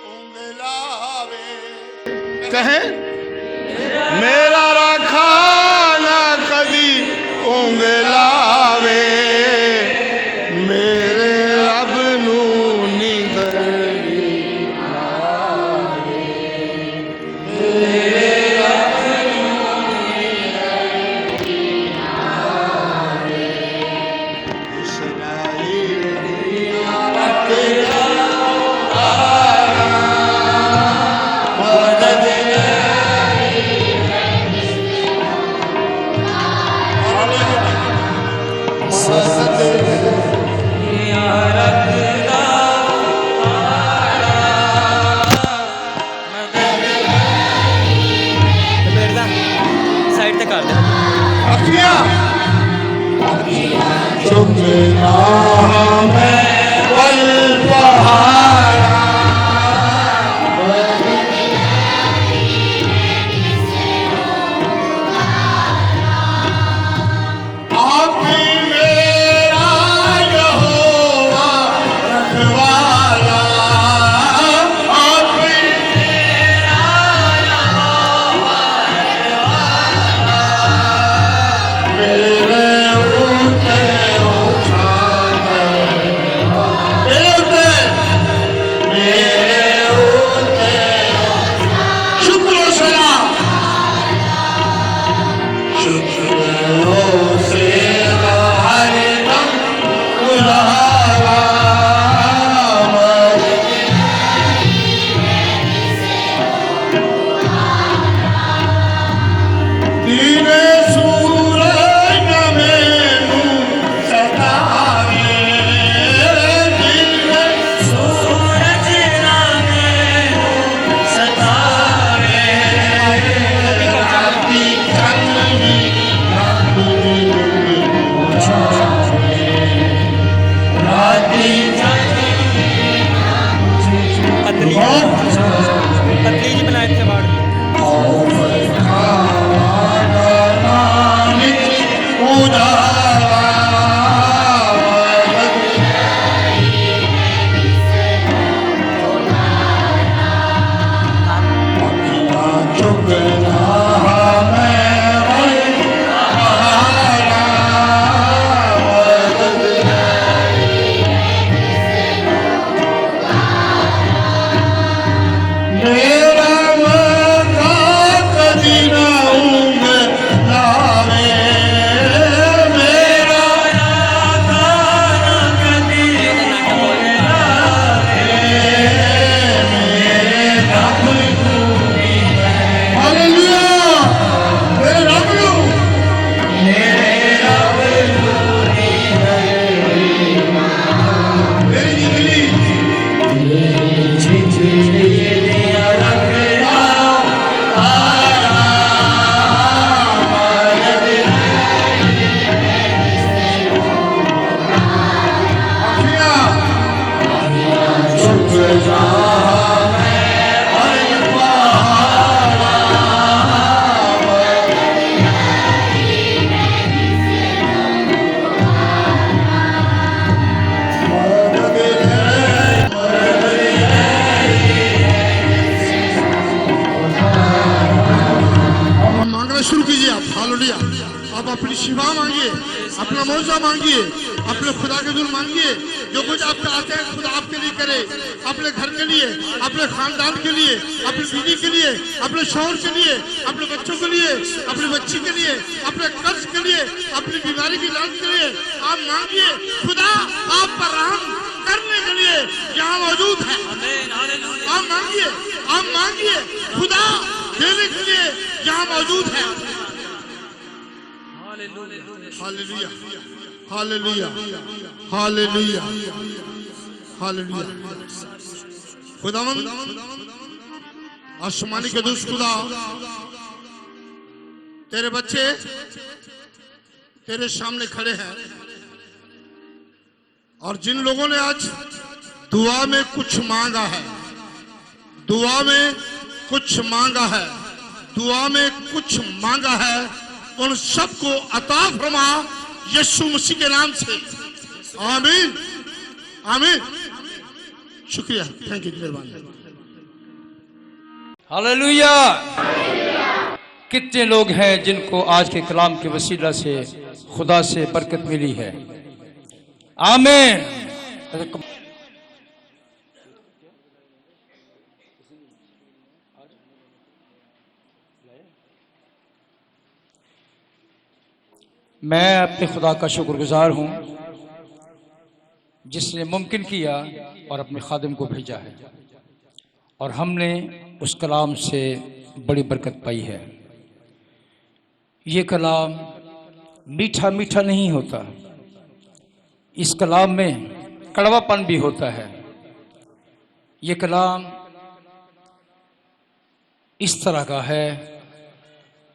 उंगलावे। कहें, मेरा राखा न कदी उंगलावे, चुकना मैं पल पहाड़ा आप ही मेरा यहोवा रखवाला आप ही मेरा यहोवा रखवाला मेरे शुरू कीजिए आप हालेलुया। आप अपनी शिफा मांगिए, अपना मौजा मांगिए, अपने खुदा के दूर मांगिए। जो कुछ आपका आते हैं खुदा आपके लिए करे, अपने घर के लिए, अपने खानदान के लिए, अपनी बीवी के लिए, अपने शौहर के लिए, अपने बच्चों के लिए, अपनी बच्ची के लिए, अपने कर्ज के लिए, अपनी बीमारी की इलाज के लिए आप मांगिए। खुदा आप पर रहम करने के लिए यहाँ मौजूद है। आप मांगिए, आप मांगिए, खुदा देने के लिए यहाँ मौजूद है। Hallelujah, hallelujah, hallelujah, hallelujah. खुदावंद आसमानी के दुष्ट खुदा, तेरे बच्चे तेरे सामने खड़े हैं और जिन लोगों ने आज दुआ में कुछ मांगा है, दुआ में कुछ मांगा है, दुआ में कुछ मांगा है, उन सबको अता फरमा यीशु मसीह के नाम से। आमीन, आमीन। शुक्रिया, थैंक यू, मेहरबानी। हालेलुया। कितने लोग हैं जिनको आज के कलाम के वसीला से खुदा से बरकत मिली है। आमीन। मैं अपने खुदा का शुक्रगुजार हूँ जिसने मुमकिन किया और अपने खादिम को भेजा है और हमने उस कलाम से बड़ी बरकत पाई है। ये कलाम मीठा मीठा नहीं होता, इस कलाम में कड़वापन भी होता है। ये कलाम इस तरह का है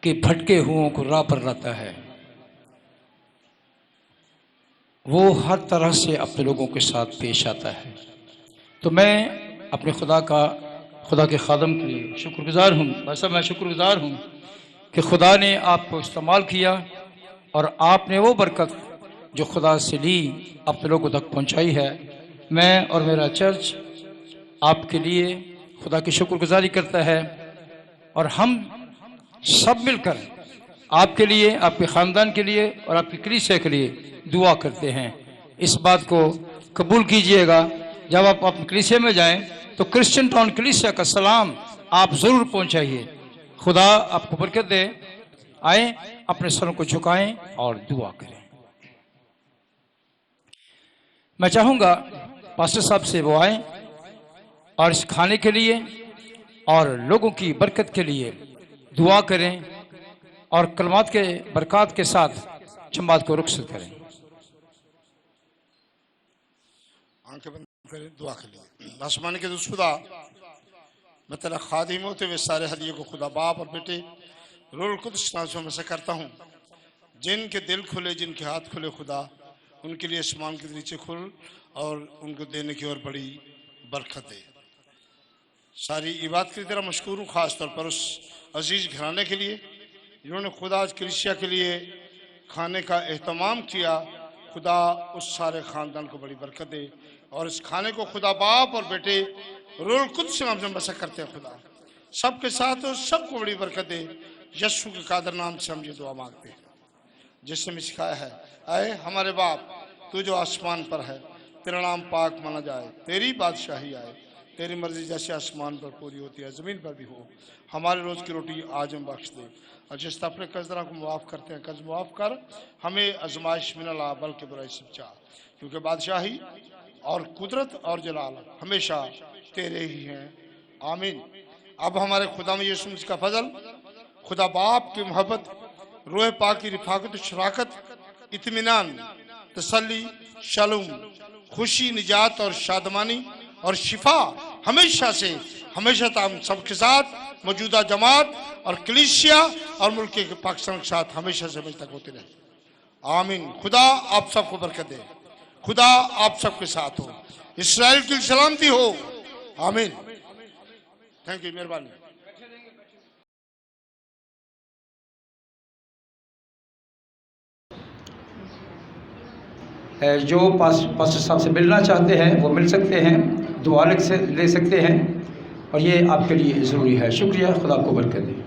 कि भटके हुओं को राह पर लाता है, वो हर तरह से अपने लोगों के साथ पेश आता है। तो मैं अपने खुदा के खादम के लिए शुक्रगुजार हूँ। वैसा मैं शुक्रगुजार हूँ कि खुदा ने आपको इस्तेमाल किया और आपने वो बरकत जो खुदा से ली अपने लोगों तक पहुँचाई है। मैं और मेरा चर्च आपके लिए खुदा की शुक्रगुजारी करता है और हम सब मिलकर आपके लिए, आपके ख़ानदान के लिए और आपकी कलीसिया के लिए दुआ करते हैं। इस बात को कबूल कीजिएगा, जब आप अपनी कलीसिया में जाएं तो क्रिश्चियन टाउन कलीसिया का सलाम आप ज़रूर पहुंचाइए। खुदा आपको बरकत दे। आए, अपने सरों को झुकाएं और दुआ करें। मैं चाहूँगा पास्टर साहब से वो आए और इस खाने के लिए और लोगों की बरकत के लिए दुआ करें और कलमात के बरकत के साथ जमात को रुखसत करें। आंखें बंद करें, दुआ के लिए। आसमान के दोस्त खुदा, मैं तेरा खादिम होते हुए सारे हदिये को खुदा बाप और बेटे रूहुल कुद्स नाम में से करता हूँ। जिनके दिल खुले, जिनके हाथ खुले खुदा, उनके लिए आसमान के नीचे खुल और उनको देने की और बड़ी बरकत दे। सारी इबादत की तरह मशकूर हूँ, ख़ास तौर पर उस अजीज़ घराने के लिए जिन्होंने खुदा आज कलीसिया के लिए खाने का एहतमाम किया। खुदा उस सारे ख़ानदान को बड़ी बरकत दे और इस खाने को खुदा बाप और बेटे रूहुल कुद्स नाम से बसा करते हैं। खुदा सबके साथ और सबको बड़ी बरकत दे। यीशु के कादर नाम से हम ये दुआ मांगते हैं जिसने हमें सिखाया है। आए हमारे बाप, तू जो आसमान पर है, तेरा नाम पाक माना जाए, तेरी बादशाही आए, तेरी मर्जी जैसे आसमान पर पूरी होती है ज़मीन पर भी हो। हमारे रोज़ की रोटी आज हम बख्श दे और जिस तरह अपने कर्जदारों को मुआफ़ करते हैं कर्ज मुआफ़ कर। हमें आजमाइश में न ला बल्कि बुराई से बचा, क्योंकि बादशाही और कुदरत और जलाल हमेशा तेरे ही हैं। आमीन। अब हमारे खुदा में यीशु मसीह का फजल, खुदा बाप की मोहब्बत, रूह पाक की रिफाकत, शराकत, इत्मीनान, तसल्ली, शालूम, खुशी, निजात और शादमानी और शिफा हमेशा से हमेशा तक हम सबके साथ, मौजूदा जमात और कलीसिया और मुल्क के पाकिस्तान के साथ हमेशा से हमेशा तक होते रहे। आमीन। खुदा आप सबको बरकत दे। खुदा आप सबके साथ हो। इस्राएल की सलामती हो। आमीन। थैंक यू, मेहरबानी। जो पास्टर साहब से मिलना चाहते हैं वो मिल सकते हैं, दुआ ले सकते हैं और ये आपके लिए ज़रूरी है। शुक्रिया। खुदा आपको बरकत दे।